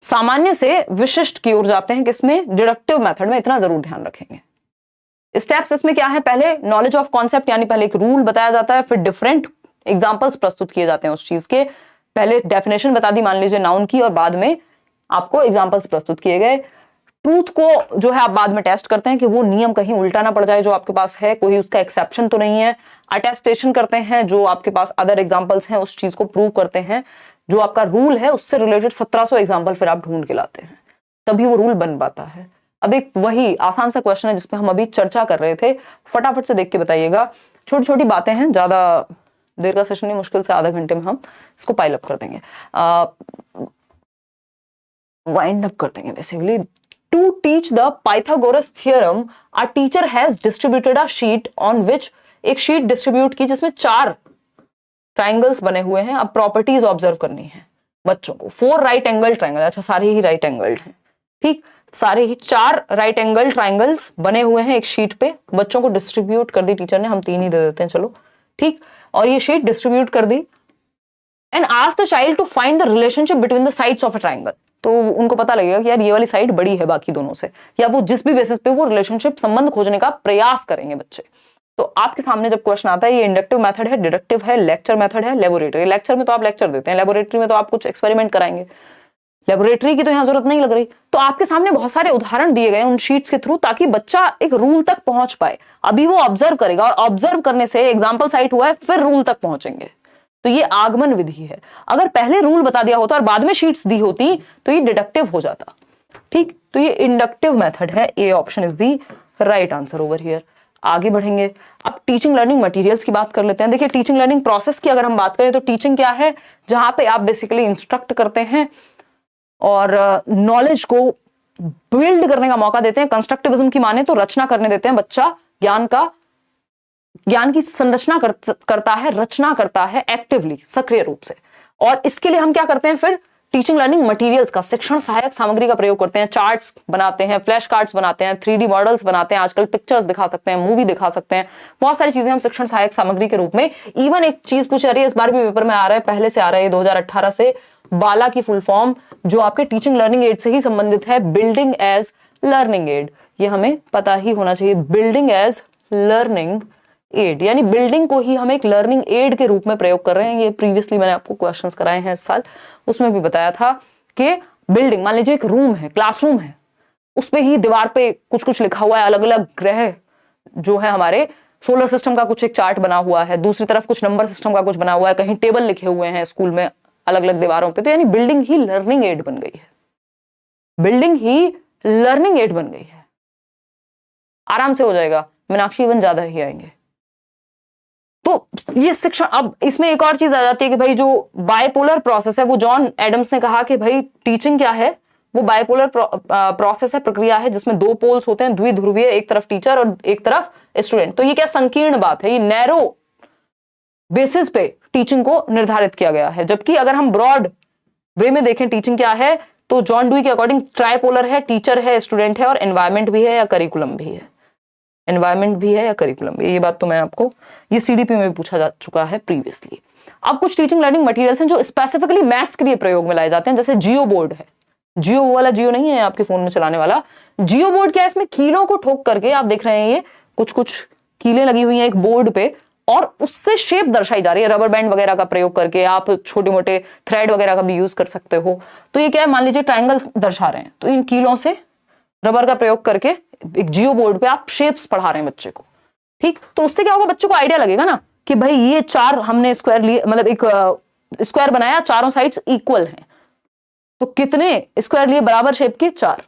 सामान्य से विशिष्ट की ओर जाते हैं किसमें? डिडक्टिव मेथड में। इतना जरूर ध्यान रखेंगे। स्टेप्स इसमें क्या है? पहले नॉलेज ऑफ कॉन्सेप्ट, यानी पहले एक रूल बताया जाता है, फिर डिफरेंट एग्जांपल्स प्रस्तुत किए जाते हैं उस चीज के। पहले डेफिनेशन बता दी मान लीजिए नाउन की, और बाद में आपको एग्जांपल्स प्रस्तुत किए गए। ट्रूथ को जो है आप बाद में टेस्ट करते हैं कि वो नियम कहीं उल्टा ना पड़ जाए जो आपके पास है, कोई उसका एक्सेप्शन तो नहीं है। अटेस्टेशन करते हैं, जो आपके पास अदर एग्जांपल्स हैं उस चीज को प्रूव करते हैं। जो आपका रूल है उससे रिलेटेड 1700 एग्जाम्पल फिर आप ढूंढ के लाते हैं, तभी वो रूल बन पाता है। अब एक वही आसान सा क्वेश्चन है जिसपे हम अभी चर्चा कर रहे थे, फटाफट से देख के बताइएगा। छोटी छोटी बातें हैं, ज्यादा देर का सेशन नहीं, मुश्किल से आधा घंटे में हम इसको पाइल अप कर देंगे, वाइंड अप कर देंगे basically. To teach the Pythagoras theorem a teacher has distributed a sheet on which, एक शीट डिस्ट्रीब्यूट की जिसमें 4 ट्राइंगल्स बने हुए हैं। अब प्रॉपर्टीज ऑब्जर्व करनी है बच्चों को। 4 राइट एंगल ट्राइंगल, अच्छा सारे ही राइट एंगल्ड हैं, ठीक, सारे ही 4 राइट एंगल ट्राइंगल्स बने हुए हैं एक शीट पे। बच्चों को डिस्ट्रीब्यूट कर दी टीचर ने, हम 3 ही दे देते हैं चलो, ठीक। और ये शीट डिस्ट्रीब्यूट कर दी and ask the child to find the relationship between the sides of a triangle. तो उनको पता लगेगा कि यार ये वाली साइड बड़ी है बाकी दोनों से, या वो जिस भी बेसिस पे वो रिलेशनशिप, संबंध खोजने का प्रयास करेंगे बच्चे। तो आपके सामने जब क्वेश्चन आता है, ये इंडक्टिव मेथड है, डिडक्टिव है, लेक्चर मेथड है, लेबोरेटरी। लेक्चर में तो आप लेक्चर देते हैं, लेबोरेटरी में तो आप कुछ एक्सपेरिमेंट कराएंगे। लेबोरेटरी की तो यहाँ जरूरत नहीं लग रही। तो आपके सामने बहुत सारे उदाहरण दिए गए उन शीट्स के थ्रू, ताकि बच्चा एक रूल तक पहुंच पाए। अभी वो ऑब्जर्व करेगा, और ऑब्जर्व करने से एग्जाम्पल साइट हुआ है, फिर रूल तक पहुंचेंगे। तो ये आगमन विधि है। अगर पहले रूल बता दिया होता और बाद में शीट्स दी होती तो ये डिडक्टिव हो जाता, ठीक। तो ये इंडक्टिव मेथड है। A option is the right answer over here. आगे बढ़ेंगे, अब टीचिंग लर्निंग मटेरियल्स की बात कर लेते हैं। देखिए टीचिंग लर्निंग प्रोसेस की अगर हम बात करें तो टीचिंग क्या है? जहां पे आप बेसिकली इंस्ट्रक्ट करते हैं और नॉलेज को बिल्ड करने का मौका देते हैं। कंस्ट्रक्टिविज्म की माने तो रचना करने देते हैं। बच्चा ज्ञान की संरचना करता है, रचना करता है एक्टिवली, सक्रिय रूप से। और इसके लिए हम क्या करते हैं? फिर टीचिंग लर्निंग मटेरियल्स का, शिक्षण सहायक सामग्री का प्रयोग करते हैं। चार्ट्स बनाते हैं, फ्लैश कार्ड्स बनाते हैं, 3D मॉडल्स बनाते हैं, आजकल पिक्चर्स दिखा सकते हैं, मूवी दिखा सकते हैं, बहुत सारी चीजें हम शिक्षण सहायक सामग्री के रूप में। इवन एक चीज पूछी जा रही है, इस बार भी पेपर में आ रहा है, पहले से आ रहा है 2018 से, बाला की फुल फॉर्म जो आपके टीचिंग लर्निंग एड से ही संबंधित है, बिल्डिंग एज लर्निंग एड। ये हमें पता ही होना चाहिए, बिल्डिंग एज लर्निंग एड, यानी बिल्डिंग को ही हम एक लर्निंग एड के रूप में प्रयोग कर रहे हैं। ये प्रीवियसली मैंने आपको क्वेश्चंस कराए हैं इस साल, उसमें भी बताया था कि बिल्डिंग, मान लीजिए एक रूम है, क्लासरूम है, उस पे ही दीवार पे कुछ कुछ लिखा हुआ है, अलग अलग ग्रह जो है हमारे सोलर सिस्टम का कुछ एक चार्ट बना हुआ है, दूसरी तरफ कुछ नंबर सिस्टम का कुछ बना हुआ है, कहीं टेबल लिखे हुए हैं स्कूल में अलग अलग दीवारों पे। तो यानी बिल्डिंग ही लर्निंग एड बन गई है, बिल्डिंग ही लर्निंग एड बन गई है। आराम से हो जाएगा, मीनाक्षी इवन ज्यादा ही आएंगे। तो ये शिक्षण, अब इसमें एक और चीज आ जाती है कि भाई जो बायपोलर प्रोसेस है, वो जॉन एडम्स ने कहा कि भाई टीचिंग क्या है? वो बायपोलर प्रोसेस है, प्रक्रिया है जिसमें 2 पोल्स होते हैं, द्विध्रुवीय, एक तरफ टीचर और एक तरफ स्टूडेंट। तो ये क्या संकीर्ण बात है? ये नैरो बेसिस पे टीचिंग को निर्धारित किया गया है। जबकि अगर हम ब्रॉड वे में देखें टीचिंग क्या है, तो जॉन डुई के अकॉर्डिंग ट्राइपोलर है, टीचर है, स्टूडेंट है, और एनवायरमेंट भी है या करिकुलम भी है। एनवायरमेंट भी है या करिकुलम भी है, ये बात तो मैं आपको, ये सीडीपी में भी पूछा जा चुका है प्रीवियसली। अब कुछ टीचिंग लर्निंग मटेरियल्स हैं जो स्पेसिफिकली मैथ्स के लिए प्रयोग में लाए जाते हैं, जैसे जियो बोर्ड है। जियो वाला जियो नहीं है आपके फोन में चलाने वाला, जियो बोर्ड क्या है? इसमें कीलों को ठोक करके आप देख रहे हैं, ये कुछ कुछ कीलें लगी हुई हैं एक बोर्ड पे, और उससे शेप दर्शाई जा रही है। रबर बैंड वगैरह का प्रयोग करके आप छोटे मोटे थ्रेड वगैरह का भी यूज कर सकते हो। तो ये क्या है? मान लीजिए ट्राइंगल दर्शा रहे हैं, तो इन कीलों से रबर का प्रयोग करके एक जियो बोर्ड पे आप शेप्स पढ़ा रहे हैं बच्चे को, ठीक। तो उससे क्या होगा? बच्चों को आइडिया लगेगा ना कि भाई ये 4 हमने स्क्वायर लिए, मतलब एक स्क्वायर बनाया, चारों साइड्स इक्वल हैं, तो कितने स्क्वायर लिए बराबर शेप के? 4।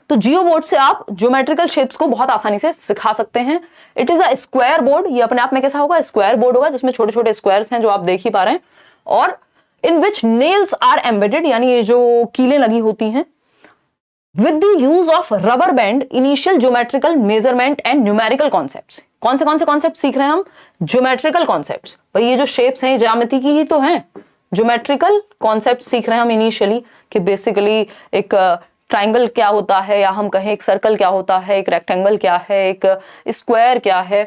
तो जियो बोर्ड से आप ज्योमेट्रिकल शेप्स को बहुत आसानी से सिखा सकते हैं। It is a square board, ये अपने आप में कैसा होगा, स्क्वायर बोर्ड होगा जिसमें छोटे छोटे स्क्वायर्स हैं जो आप देख ही पा रहे हैं, और इन विच नेल्स आर एम्बेडेड, यानी ये जो कीलें लगी होती हैं, with the use of rubber band, initial geometrical measurement and numerical concepts. कौन से कॉन्सेप्ट सीख रहे हैं हम, ज्योमेट्रिकल कॉन्सेप्ट्स। भाई ये जो शेप्स हैं ज्यामिति की ही तो हैं, ज्योमेट्रिकल कॉन्सेप्ट सीख रहे हैं हम इनिशियली, कि बेसिकली एक ट्राइंगल क्या होता है, या हम कहें एक सर्कल क्या होता है, एक रेक्टेंगल क्या है, एक स्क्वायर क्या है,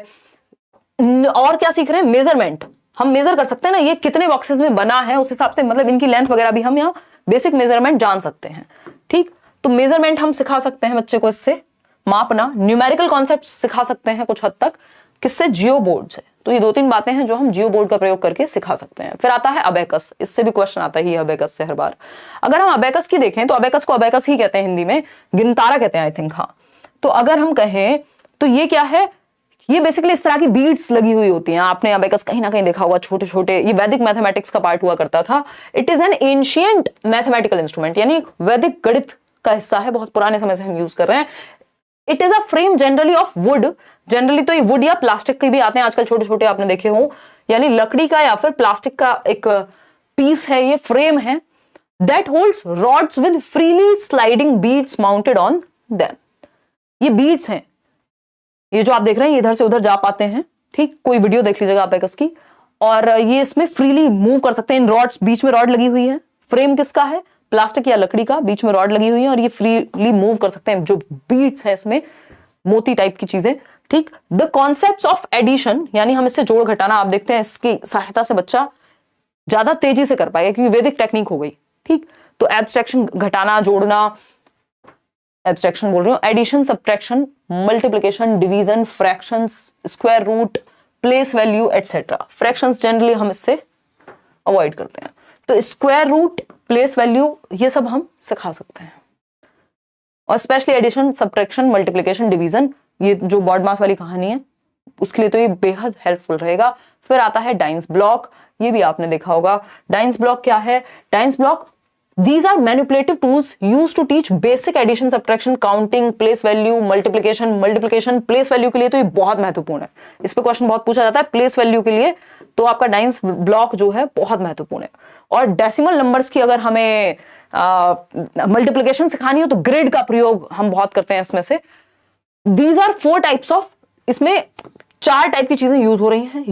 और क्या सीख रहे हैं, मेजरमेंट। हम मेजर कर सकते हैं ना ये कितने बॉक्सेस में बना है, उस हिसाब से मतलब इनकी लेंथ वगैरह भी हम यहाँ बेसिक मेजरमेंट जान सकते हैं। ठीक, तो मेजरमेंट हम सिखा सकते हैं बच्चे को, इससे मापना। न्यूमेरिकल कॉन्सेप्ट सिखा सकते हैं कुछ हद तक, किससे, जियो बोर्ड से। तो ये 2-3 बातें हैं जो हम जियो बोर्ड का प्रयोग करके सिखा सकते हैं। फिर आता है अबेकस, इससे भी क्वेश्चन आता ही है अबेकस से हर बार। अगर हम अबेकस की देखें तो अबेकस को अबेकस ही कहते हैं हिंदी में, गिनतारा कहते हैं आई थिंक, हाँ। तो अगर हम कहें तो ये क्या है, ये बेसिकली इस तरह की बीड्स लगी हुई होती हैं। आपने अबेकस कहीं ना कहीं देखा होगा, छोटे छोटे, ये वैदिक मैथमेटिक्स का पार्ट हुआ करता था। It is N ancient mathematical instrument, यानी वैदिक गणित का हिस्सा है, बहुत पुराने समय से हम यूज कर रहे हैं। It is a frame generally of would, generally तो ये वुड या प्लास्टिक के भी आते हैं आजकल, छोटे छोटे आपने देखे हो, यानी लकड़ी का या फिर प्लास्टिक का एक पीस है, ये फ्रेम है। That holds rods with freely sliding beads mounted on them. ये बीड्स हैं, ये जो आप देख रहे हैं, ये इधर से उधर जा पाते हैं। ठीक, कोई वीडियो देख लीजिएगा अबेकस की, और ये इसमें फ्रीली मूव कर सकते हैं। इन रॉड्स, बीच में रॉड लगी हुई है। फ्रेम किसका है, प्लास्टिक या लकड़ी का, बीच में रॉड लगी हुई है, और ये फ्रीली मूव कर सकते हैं। जो बीड्स है इसमें मोती टाइप की चीजें। ठीक, द कॉन्सेप्ट्स ऑफ एडिशन, यानी हम इससे जोड़ घटाना, आप देखते हैं इसकी सहायता से बच्चा ज्यादा तेजी से कर पाएगा क्योंकि वैदिक टेक्निक हो गई। ठीक, तो एब्स्ट्रैक्शन, घटाना, जोड़ना, एब्स्ट्रैक्शन बोल रही हूँ, addition, subtraction, multiplication, division, fractions, square root, place value etcetera. Fractions generally हम इससे अवॉइड करते हैं, तो स्क्वायर रूट, प्लेस वैल्यू, ये सब हम सिखा सकते हैं। और specially addition, subtraction, multiplication, division, ये जो बॉड मास वाली कहानी है उसके लिए तो ये बेहद हेल्पफुल रहेगा। फिर आता है डाइंस ब्लॉक, ये भी आपने देखा होगा। डाइंस ब्लॉक क्या है, dice block, these are manipulative tools used to teach basic addition, subtraction, counting, place value, multiplication, place value के लिए तो ये बहुत महत्वपूर्ण है। इस पे क्वेश्चन बहुत पूछा जाता है place value के लिए, तो आपका डाइंस ब्लॉक जो है बहुत महत्वपूर्ण है। और डेसिमल नंबर्स की अगर हमें मल्टीप्लिकेशन सिखानी हो तो ग्रिड का प्रयोग हम बहुत करते हैं इसमें से। These are 4 types of, इसमें 4 टाइप की चीजें यूज हो रही हैं।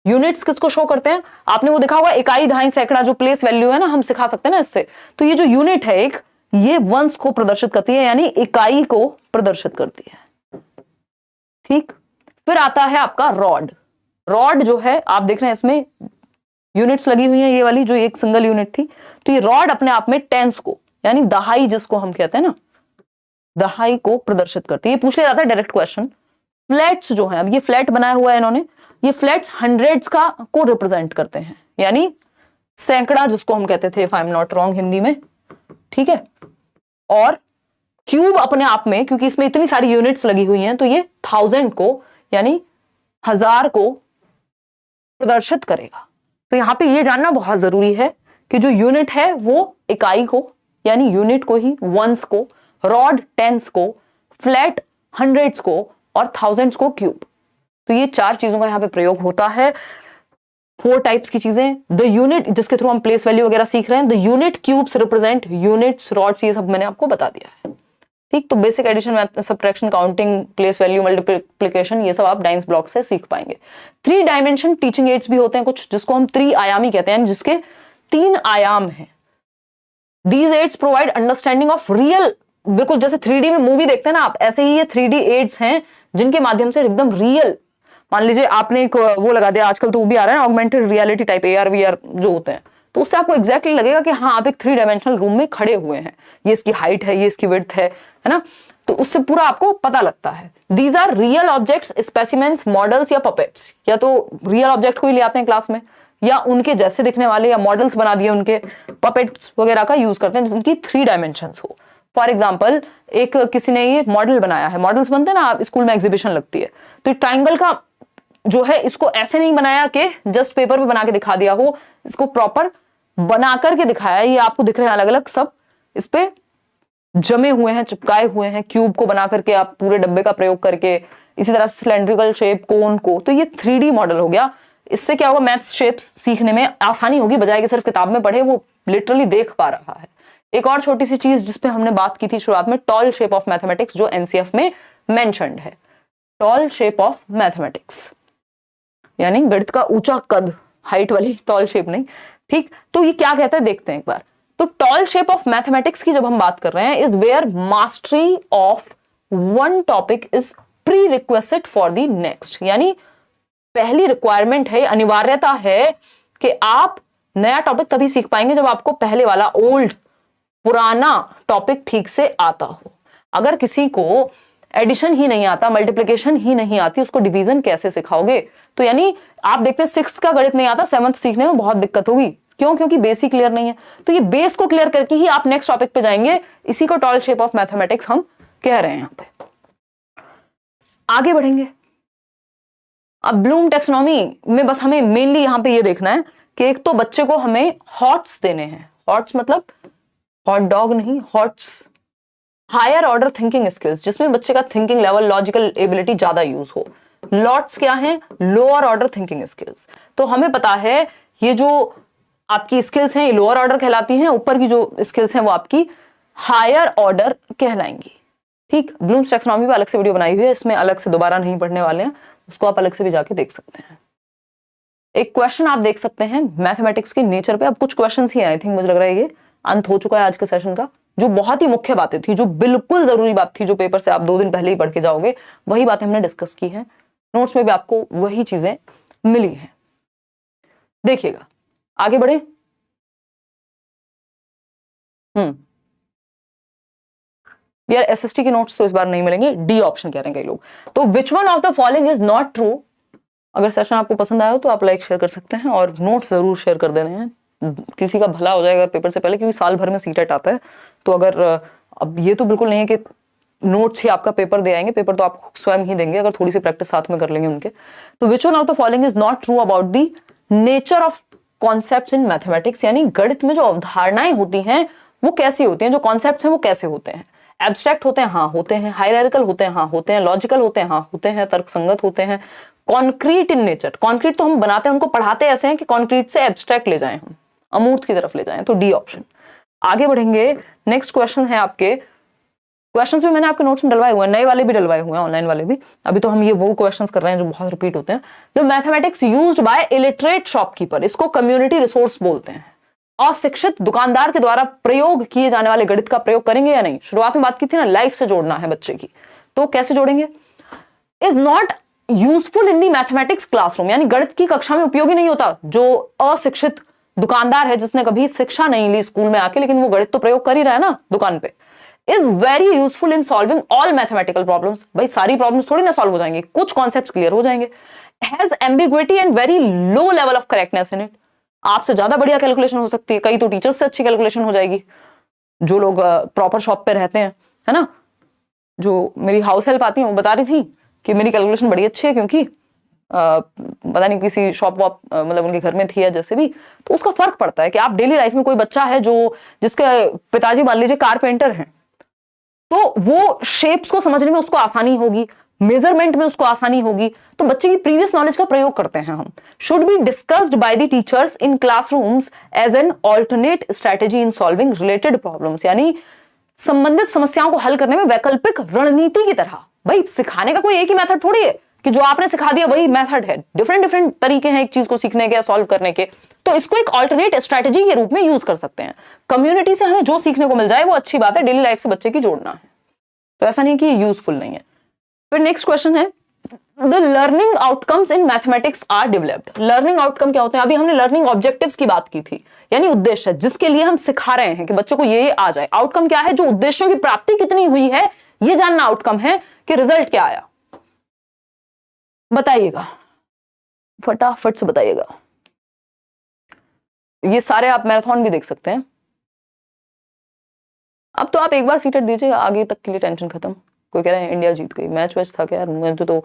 यूनिट्स किसको शो करते हैं, आपने वो देखा होगा, इकाई, दहाई, सैकड़ा, जो प्लेस वैल्यू है ना, हम सिखा सकते हैं ना इससे। तो ये जो यूनिट है एक, ये वंस को प्रदर्शित करती है, यानी इकाई को प्रदर्शित करती है। ठीक, फिर आता है आपका रॉड। रॉड जो है आप देख रहे हैं इसमें यूनिट्स लगी हुई है, ये वाली जो एक सिंगल यूनिट थी। तो ये रॉड अपने आप में टेंस को, यानी दहाई जिसको हम कहते हैं ना, दहाई को प्रदर्शित करती है। ये पूछ लिया जाता है डायरेक्ट क्वेश्चन। फ्लैट्स जो है, अब ये फ्लैट बनाया हुआ है इन्होंने, ये फ्लैट्स हंड्रेड्स का को रिप्रेजेंट करते हैं, यानी सैकड़ा जिसको हम कहते थे, if I am not wrong, Hindi में। ठीक है, और क्यूब अपने आप में, क्योंकि इसमें इतनी सारी यूनिट्स लगी हुई हैं, तो ये 1000 को, यानी 1000 को प्रदर्शित करेगा। तो यहां पे ये जानना बहुत जरूरी है कि जो यूनिट है वो इकाई को, यानी यूनिट को ही, वंस को, रॉड टेंस को, फ्लैट हंड्रेड्स को, और थाउजेंड्स को क्यूब। तो ये 4 चीजों का यहाँ पे प्रयोग होता है। 4 टाइप्स की चीजें। द यूनिट, जिसके थ्रू हम प्लेस वैल्यू वगैरह सीख रहे हैं, the unit cubes represent units, rods, ये सब मैंने आपको बता दिया है। ठीक, तो basic addition, subtraction, counting, place value, multiplication, ये सब आप डाइंस ब्लॉक से सीख पाएंगे। 3 डायमेंशन टीचिंग एड्स भी होते हैं कुछ, जिसको हम त्रिआयामी कहते हैं, जिसके 3 आयाम हैं। These aids provide understanding of real, बिल्कुल जैसे 3D में मूवी देखते हैं ना आप, ऐसे ही ये 3D एड्स हैं जिनके माध्यम से एकदम रियल, मान लीजिए आपने एक वो लगा दिया, आजकल तो वो भी आ रहा है ना, augmented reality type, AR VR जो होते हैं, तो उससे आपको एग्जैक्टली लगेगा कि हाँ आप एक 3 डायमेंशनल रूम में खड़े हुए हैं, ये इसकी हाइट है, ये इसकी विड्थ है ना, तो उससे पूरा आपको पता लगता है। These are real objects, specimens, models या पपेट्स, या तो रियल ऑब्जेक्ट को ही ले आते हैं क्लास में, या उनके जैसे दिखने वाले, या मॉडल्स बना दिए उनके, पपेट्स वगैरह का यूज करते हैं जिनकी 3 डायमेंशंस हो। फॉर एग्जाम्पल, एक किसी ने ये मॉडल बनाया है, मॉडल्स बनते हैं ना, स्कूल में एग्जीबिशन लगती है, तो ट्राइंगल का जो है, इसको ऐसे नहीं बनाया कि जस्ट पेपर पे बना के दिखा दिया हो, इसको प्रॉपर बना करके दिखाया है। ये आपको दिख रहे हैं अलग अलग सब, इस पे जमे हुए हैं, चिपकाए हुए हैं, क्यूब को बना करके आप पूरे डब्बे का प्रयोग करके, इसी तरह सिलेंड्रिकल शेप, कोन को, तो ये 3D मॉडल हो गया। इससे क्या होगा, मैथ्स शेप्स सीखने में आसानी होगी, बजाय कि सिर्फ किताब में पढ़े, वो लिटरली देख पा रहा है। एक और छोटी सी चीज जिसपे हमने बात की थी शुरुआत में, टॉल शेप ऑफ मैथमेटिक्स, जो एनसीएफ में मेंशन्ड है। टॉल शेप ऑफ मैथमेटिक्स यानी गणित का ऊंचा कद, हाइट वाली टॉल शेप नहीं, ठीक। तो ये क्या कहता है देखते हैं एक बार। तो टॉल शेप ऑफ मैथमेटिक्स की जब हम बात कर रहे हैं, is where mastery of one topic is prerequisite for the next, यानी पहली रिक्वायरमेंट है, अनिवार्यता है कि आप नया टॉपिक तभी सीख पाएंगे जब आपको पहले वाला ओल्ड पुराना टॉपिक ठीक से आता हो। अगर किसी को एडिशन ही नहीं आता, मल्टीप्लिकेशन ही नहीं आती, उसको डिवीजन कैसे सिखाओगे? तो यानी आप देखते हैं 6th का गणित नहीं आता, 7th सीखने में बहुत दिक्कत होगी। क्यों? क्योंकि बेसिक क्लियर नहीं है। तो ये बेस को क्लियर करके ही आप नेक्स्ट टॉपिक पे जाएंगे। इसी को टॉल शेप ऑफ मैथमेटिक्स हम कह रहे हैं। यहां पे आगे बढ़ेंगे। अब ब्लूम टेक्सोनॉमी में बस हमें मेनली यहां पे ये देखना है कि एक तो बच्चे को हमें हॉट्स देने हैं। हॉट्स मतलब हॉट डॉग नहीं, HOTS higher order thinking skills, जिसमें बच्चे का थिंकिंग लेवल, लॉजिकल एबिलिटी ज्यादा यूज हो। लॉट्स क्या है? Lower order thinking skills. तो हमें पता है ये जो आपकी स्किल्स हैं ये लोअर ऑर्डर कहलाती हैं, ऊपर की जो स्किल्स हैं वो आपकी हायर ऑर्डर कहलाएंगी। ठीक, ब्लूम्स टैक्सोनॉमी पे अलग से वीडियो बनाई हुई है, इसमें अलग से दोबारा नहीं पढ़ने वाले हैं, उसको आप अलग से भी जाके देख सकते हैं। एक क्वेश्चन आप देख सकते हैं मैथमेटिक्स के नेचर पे। अब कुछ क्वेश्चंस ही आई थिंक, मुझे लग रहा है ये अंत हो चुका है आज के सेशन का। जो बहुत ही मुख्य बातें थी, जो बिल्कुल जरूरी बात थी, जो पेपर से आप 2 दिन पहले ही पढ़ के जाओगे, वही बातें हमने डिस्कस की हैं। नोट्स में भी आपको वही चीजें मिली हैं। देखिएगा, आगे बढ़े। यार एसएसटी के नोट्स तो इस बार नहीं मिलेंगे, डी ऑप्शन कह रहे हैं कई लोग। तो which one of the following is not true. अगर सेशन आपको पसंद आया हो तो आप लाइक शेयर कर सकते हैं और नोट्स जरूर शेयर कर देने हैं, किसी का भला हो जाएगा पेपर से पहले, क्योंकि साल भर में सीटेट आता है। तो अगर अब ये तो बिल्कुल नहीं है कि नोट्स ही आपका पेपर दे आएंगे, पेपर तो आप स्वयं ही देंगे अगर थोड़ी सी प्रैक्टिस साथ में कर लेंगे उनके। तो which one of the following is not true about the nature of concepts in mathematics, यानी गणित में जो अवधारणाएं होती हैं वो कैसी होती हैं, जो कॉन्सेप्ट्स हैं वो कैसे होते हैं। एब्स्ट्रैक्ट होते हैं, हाँ होते हैं। हायरार्किकल होते हैं, हाँ होते हैं। लॉजिकल होते हैं, हाँ होते हैं। तर्कसंगत होते हैं। कॉन्क्रीट इन नेचर, कॉन्क्रीट तो हम बनाते हैं, उनको पढ़ाते ऐसे हैं कि कॉन्क्रीट से एब्स्ट्रैक्ट ले जाएं, हम अमूर्त की तरफ ले जाएं। तो डी ऑप्शन। आगे बढ़ेंगे। नेक्स्ट क्वेश्चन है आपके, क्वेश्चंस भी मैंने आपके नोट्स में डलवाए हुए हैं, नए वाले भी डलवाए हुए हैं, ऑनलाइन वाले भी। अभी तो हम ये वो क्वेश्चंस कर रहे हैं जो बहुत रिपीट होते हैं। The mathematics used by illiterate shopkeeper, इसको कम्युनिटी रिसोर्स बोलते हैं। अशिक्षित दुकानदार के द्वारा प्रयोग किए जाने वाले गणित का प्रयोग करेंगे या नहीं। शुरुआत में बात की थी ना, लाइफ से जोड़ना है बच्चे की, तो कैसे जोड़ेंगे। Is not useful in the mathematics classroom, यानी गणित की कक्षा में उपयोगी नहीं होता। जो अशिक्षित दुकानदार है, जिसने कभी शिक्षा नहीं ली स्कूल में आके, लेकिन वो गणित तो प्रयोग कर ही रहा है ना दुकान पे। Is very useful in solving all mathematical problems, भाई सारी प्रॉब्लम्स थोड़ी ना सॉल्व हो जाएंगी, कुछ कॉन्सेप्ट्स क्लियर हो जाएंगे। Has ambiguity and very low level of correctness in it, आपसे ज्यादा बढ़िया कैलकुलेशन हो सकती है, कई तो टीचर्स से अच्छी कैलकुलेशन हो जाएगी। जो लोग प्रॉपर शॉप पे रहते हैं, है ना, जो मेरी हाउस हेल्प आती है वो बता रही थी कि मेरी कैलकुलेशन बड़ी अच्छी है, क्योंकि पता नहीं किसी शॉप वॉप मतलब उनके घर में थी या जैसे भी। तो उसका फर्क पड़ता है कि आप डेली लाइफ में, कोई बच्चा है जो जिसके पिताजी मान लीजिए कारपेंटर हैं, तो वो शेप्स को समझने में उसको आसानी होगी, मेजरमेंट में उसको आसानी होगी। तो बच्चे की प्रीवियस नॉलेज का प्रयोग करते हैं हम। Should be discussed by the teachers in classrooms as an alternate strategy in solving related problems, यानी संबंधित समस्याओं को हल करने में वैकल्पिक रणनीति की तरह। भाई सिखाने का कोई एक ही मेथड थोड़ी है कि जो आपने सिखा दिया वही मेथड है, डिफरेंट डिफरेंट तरीके हैं एक चीज को सीखने के या सॉल्व करने के। तो इसको एक ऑल्टरनेट स्ट्रेटेजी के रूप में यूज कर सकते हैं। कम्युनिटी से हमें जो सीखने को मिल जाए वो अच्छी बात है, डेली लाइफ से बच्चे की जोड़ना है, तो ऐसा नहीं कि यूजफुल नहीं है। फिर नेक्स्ट क्वेश्चन है, the learning outcomes in mathematics are developed. Learning outcome क्या होते हैं? अभी हमने लर्निंग ऑब्जेक्टिव्स की बात की थी, यानी उद्देश्य जिसके लिए हम सिखा रहे हैं कि बच्चों को ये आ जाए। आउटकम क्या है? जो उद्देश्यों की प्राप्ति कितनी हुई है ये जानना आउटकम है, कि रिजल्ट क्या आया। बताइएगा, फटाफट से बताइएगा। ये सारे आप मैराथन भी देख सकते हैं। अब तो आप एक बार सीटेट दीजिए, आगे तक के लिए टेंशन खत्म। कोई कह रहा है इंडिया जीत गई, मैच वैच था क्या यार। मैंने तो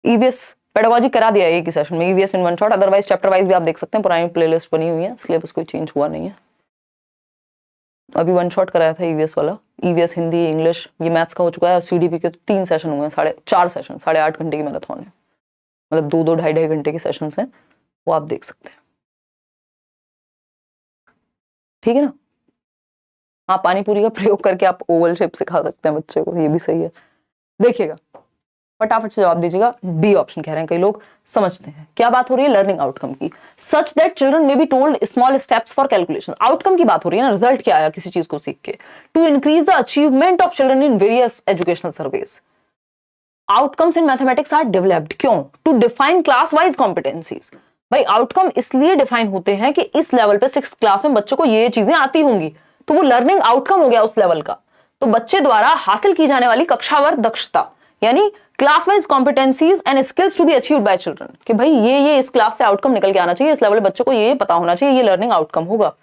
ईवीएस पेडागोजी करा दिया एक ही सेशन में, ईवीएस इन one shot. Otherwise chapter wise भी आप देख सकते हैं, पुरानी प्लेलिस्ट बनी हुई है, सिलेबस कोई चेंज हुआ नहीं है। अभी वन शॉट कराया था ईवीएस वाला, ईवीएस हिंदी, इंग्लिश, ये मैथ्स का हो चुका है। और सीडीपी के तो 3 सेशन हुए हैं, 4.5 सेशन, 8.5 घंटे की मैराथन है, मतलब 2-2 ढाई घंटे के सेशंस हैं, वो आप देख सकते हैं। ठीक है ना। हाँ, पानी पूरी का प्रयोग करके आप ओवल शेप सिखा सकते हैं बच्चे को, ये भी सही है। देखिएगा, फटाफट से जवाब दीजिएगा। बी ऑप्शन कह रहे हैं कई लोग, समझते हैं क्या बात हो रही है, लर्निंग आउटकम की। Such that children may be told small steps for calculation. Outcome की बात हो रही है ना, रिजल्ट क्या आया किसी चीज को सीख के। To increase the achievement of children in various educational surveys. Outcomes in mathematics are developed, क्यों? To define class wise competencies. भाई आउटकम इसलिए डिफाइन होते हैं कि इस लेवल पे 6th क्लास में बच्चों को ये चीजें आती होंगी, तो वो लर्निंग आउटकम हो गया उस लेवल का। तो बच्चे द्वारा हासिल की जाने वाली कक्षावर दक्षता, यानी class wise competencies and skills to be achieved by children, कि भाई ये इस क्लास से आउटकम निकल के आना चाहिए, इस लेवल बच्चों को ये पता होना चाहिए, ये लर्निंग आउटकम होगा।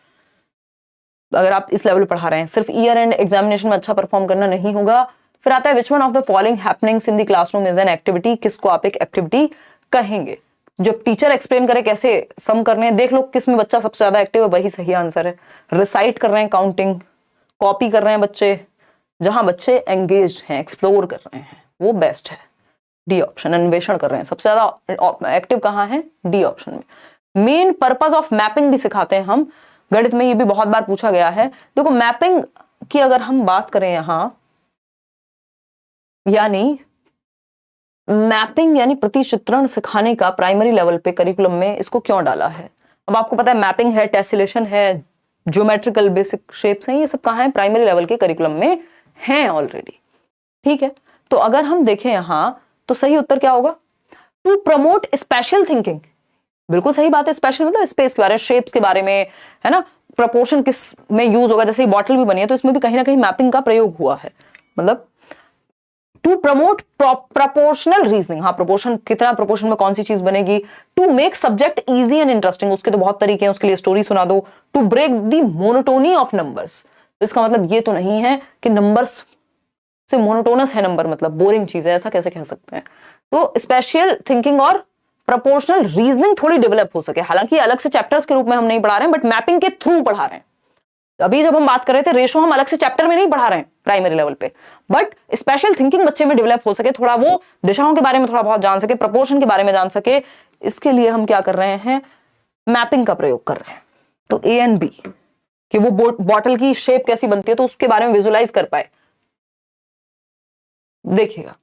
अगर आप इस लेवल पढ़ा रहे हैं, सिर्फ ईयर एंड एग्जामिनेशन में अच्छा परफॉर्म करना नहीं होगा। फिर आता है which one of the following happenings in the classroom is an activity. किसको आप एक एक्टिविटी कहेंगे? जब टीचर एक्सप्लेन करे कैसे सम करने हैं, देख लो किस में बच्चा सबसे ज्यादा एक्टिव है, वही सही आंसर है। रिसाइट कर रहे हैं काउंटिंग, कॉपी कर रहे हैं बच्चे, जहां बच्चे एंगेज हैं, एक्सप्लोर कर रहे हैं, वो बेस्ट है। डी ऑप्शन, अन्वेषण कर रहे हैं, सबसे ज्यादा एक्टिव कहां है? डी ऑप्शन में। मेन पर्पस ऑफ मैपिंग भी सिखाते हैं हम, गणित में ये भी बहुत बार पूछा गया है। देखो मैपिंग की अगर हम बात करें यहां, यानी मैपिंग यानी प्रतिचित्रण सिखाने का प्राइमरी लेवल पे करिकुलम में इसको क्यों डाला है? अब आपको पता है मैपिंग है, टेसिलेशन है, ज्योमेट्रिकल बेसिक शेप्स हैं, ये सब कहां है? प्राइमरी लेवल के करिकुलम में हैं ऑलरेडी। ठीक है, तो अगर हम देखें यहां तो सही उत्तर क्या होगा? To promote special thinking. बिल्कुल सही बात है। स्पेशल मतलब स्पेस के बारे में, शेप्स के बारे में, है ना। प्रपोर्शन किस में यूज होगा, जैसे बॉटल भी बनी है तो इसमें भी कहीं ना कहीं मैपिंग का प्रयोग हुआ है। मतलब टू प्रमोट प्रपोर्शनल रीजनिंग, हाँ प्रोपोर्शन, कितना प्रोपोर्शन में कौन सी चीज बनेगी। To make subject easy and interesting, उसके तो बहुत तरीके हैं, उसके लिए स्टोरी सुना दो। To break the monotony of numbers, इसका मतलब ये तो नहीं है कि नंबर्स से मोनोटोनस है नंबर, मतलब बोरिंग चीज है, ऐसा कैसे कह सकते हैं। तो स्पेशल थिंकिंग और प्रोपोर्शनल रीजनिंग थोड़ी डेवलप हो सके। हालांकि अलग से चैप्टर्स के रूप में हम नहीं पढ़ा रहे हैं, बट मैपिंग के थ्रू पढ़ा रहे हैं। अभी जब हम बात कर रहे थे रेशो, हम अलग से चैप्टर में नहीं पढ़ा रहे हैं प्राइमरी लेवल पे, बट स्पेशल थिंकिंग बच्चे में डेवलप हो सके, थोड़ा वो दिशाओं के बारे में थोड़ा बहुत जान सके, प्रपोर्शन के बारे में जान सके, इसके लिए हम क्या कर रहे हैं? मैपिंग का प्रयोग कर रहे हैं। तो ए एंड बी, कि वो बॉटल की शेप कैसी बनती है तो उसके बारे में विजुअलाइज कर पाए। देखिएगा,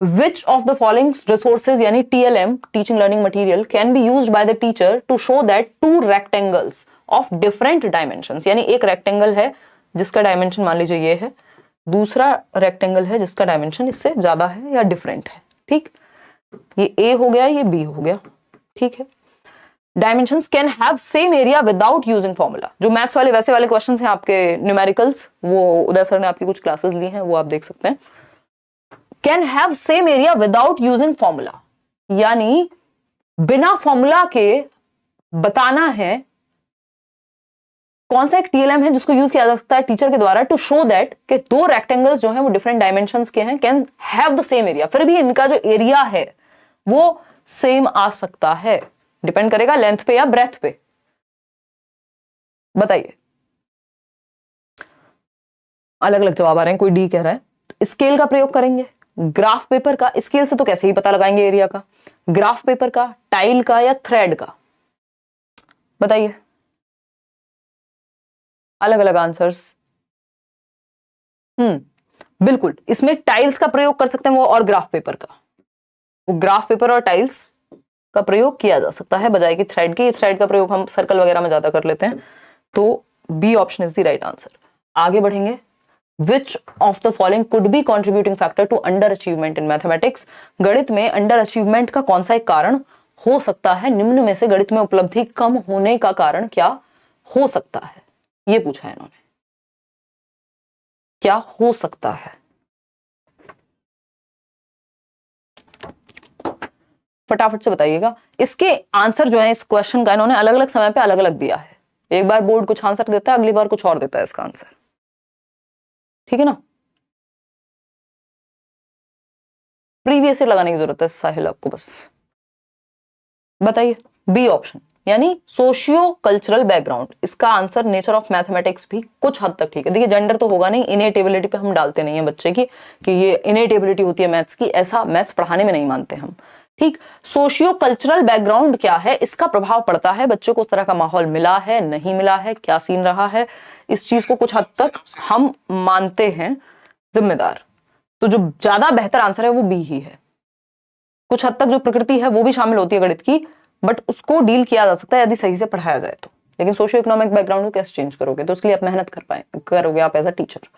Which of the following resources यानी TLM teaching learning material can be used by the teacher to show that two rectangles of different dimensions, यानी एक रेक्टेंगल है जिसका डायमेंशन मान लीजिए ये है, दूसरा रेक्टेंगल है जिसका डायमेंशन इससे ज्यादा है या डिफरेंट है। ठीक, ये A हो गया, ये B हो गया। ठीक है, dimensions can have same area without using formula. जो मैथ्स वाले वैसे वाले क्वेश्चंस हैं आपके न्यूमेरिकल्स, वो उदय सर ने आपकी कुछ क्लासेस ली हैं, वो आप देख सकते हैं। Can have same area without using formula, यानी बिना फॉर्मूला के बताना है कौन सा एक टीएलएम है जिसको यूज किया जा सकता है टीचर के द्वारा टू शो दैट कि दो रेक्टेंगल्स जो हैं वो डिफरेंट डायमेंशंस के हैं, can have the same area, फिर भी इनका जो एरिया है वो सेम आ सकता है। डिपेंड करेगा लेंथ पे या ब्रेथ पे। बताइए, अलग अलग जवाब आ रहे हैं। कोई डी कह रहा है तो स्केल का प्रयोग करेंगे, ग्राफ पेपर का। स्केल से तो कैसे ही पता लगाएंगे एरिया का। ग्राफ पेपर का, टाइल का या थ्रेड का? बताइए, अलग अलग आंसर्स। बिल्कुल, इसमें टाइल्स का प्रयोग कर सकते हैं वो, और ग्राफ पेपर का। वो ग्राफ पेपर और टाइल्स का प्रयोग किया जा सकता है बजाय कि थ्रेड के। थ्रेड का प्रयोग हम सर्कल वगैरह में ज्यादा कर लेते हैं। तो B option is the right answer. आगे बढ़ेंगे। Which of the following could be contributing factor to underachievement in mathematics? गणित में अंडर अचीवमेंट का कौन सा एक कारण हो सकता है? निम्न में से गणित में उपलब्धि कम होने का कारण क्या हो सकता है? ये पूछा है इन्होंने, क्या हो सकता है? फटाफट से बताइएगा। इसके आंसर जो है इस क्वेश्चन का इन्होंने अलग अलग समय पे अलग अलग दिया है। एक बार बोर्ड कुछ आंसर देता है, अगली बार कुछ और देता है इसका आंसर। ठीक है ना। प्रीवियस ईयर लगाने की जरूरत है साहिल आपको बस। बताइए, बी ऑप्शन यानी सोशियो कल्चरल बैकग्राउंड। इसका आंसर नेचर ऑफ मैथमेटिक्स भी कुछ हद तक ठीक है। देखिए जेंडर तो होगा नहीं, इनेट एबिलिटी पे हम डालते नहीं है बच्चे की कि ये इनेट एबिलिटी होती है मैथ्स की, ऐसा मैथ्स पढ़ाने में नहीं मानते हम। ठीक, सोशियो कल्चरल बैकग्राउंड क्या है, इसका प्रभाव पड़ता है, बच्चों को उस तरह का माहौल मिला है नहीं मिला है, क्या सीन रहा है, इस चीज को कुछ हद तक हम मानते हैं जिम्मेदार। तो जो ज्यादा बेहतर आंसर है वो बी ही है। कुछ हद तक जो प्रकृति है वो भी शामिल होती है गणित की, बट उसको डील किया जा सकता है यदि सही से पढ़ाया जाए तो। लेकिन सोशियो इकोनॉमिक बैकग्राउंड को कैसे चेंज करोगे, तो उसके लिए आप मेहनत करोगे आप as a teacher.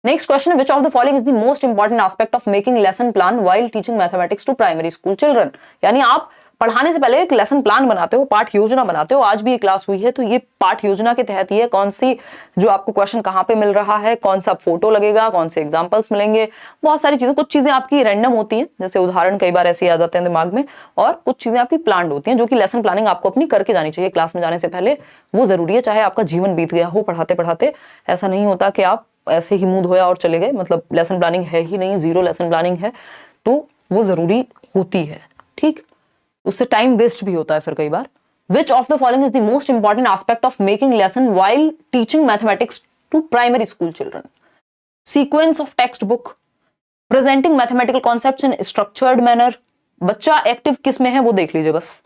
Next question है, which of the following is the most important aspect of making lesson plan while teaching mathematics to primary school children. यानी आप पढ़ाने से पहले एक लेसन प्लान बनाते हो, पाठ योजना बनाते हो। आज भी ये क्लास हुई है तो ये पाठ योजना के तहत ही है, कौन सी जो आपको क्वेश्चन कहाँ पे मिल रहा है, कौन सा फोटो लगेगा, कौन से एग्जांपल्स मिलेंगे, बहुत सारी चीजें। कुछ चीजें आपकी रैंडम होती हैं, जैसे उदाहरण कई बार ऐसे आ जाते हैं दिमाग में, और कुछ चीजें आपकी प्लान्ड होती हैं, जो कि लेसन प्लानिंग आपको अपनी करके जानी चाहिए क्लास में जाने से पहले। वो जरूरी है, चाहे आपका जीवन बीत गया हो पढ़ाते पढ़ाते। ऐसा नहीं होता कि आप ऐसे ही मुंह धोया और चले गए, मतलब लेसन प्लानिंग है ही नहीं, जीरो लेसन प्लानिंग है, तो वो जरूरी होती है। ठीक, उससे टाइम वेस्ट भी होता है फिर कई बार। Which of the following is the most important aspect of making lesson while teaching mathematics to primary school children? Sequence of text book, presenting mathematical concepts in structured manner. बच्चा active किस में है वो देख लीजिए बस।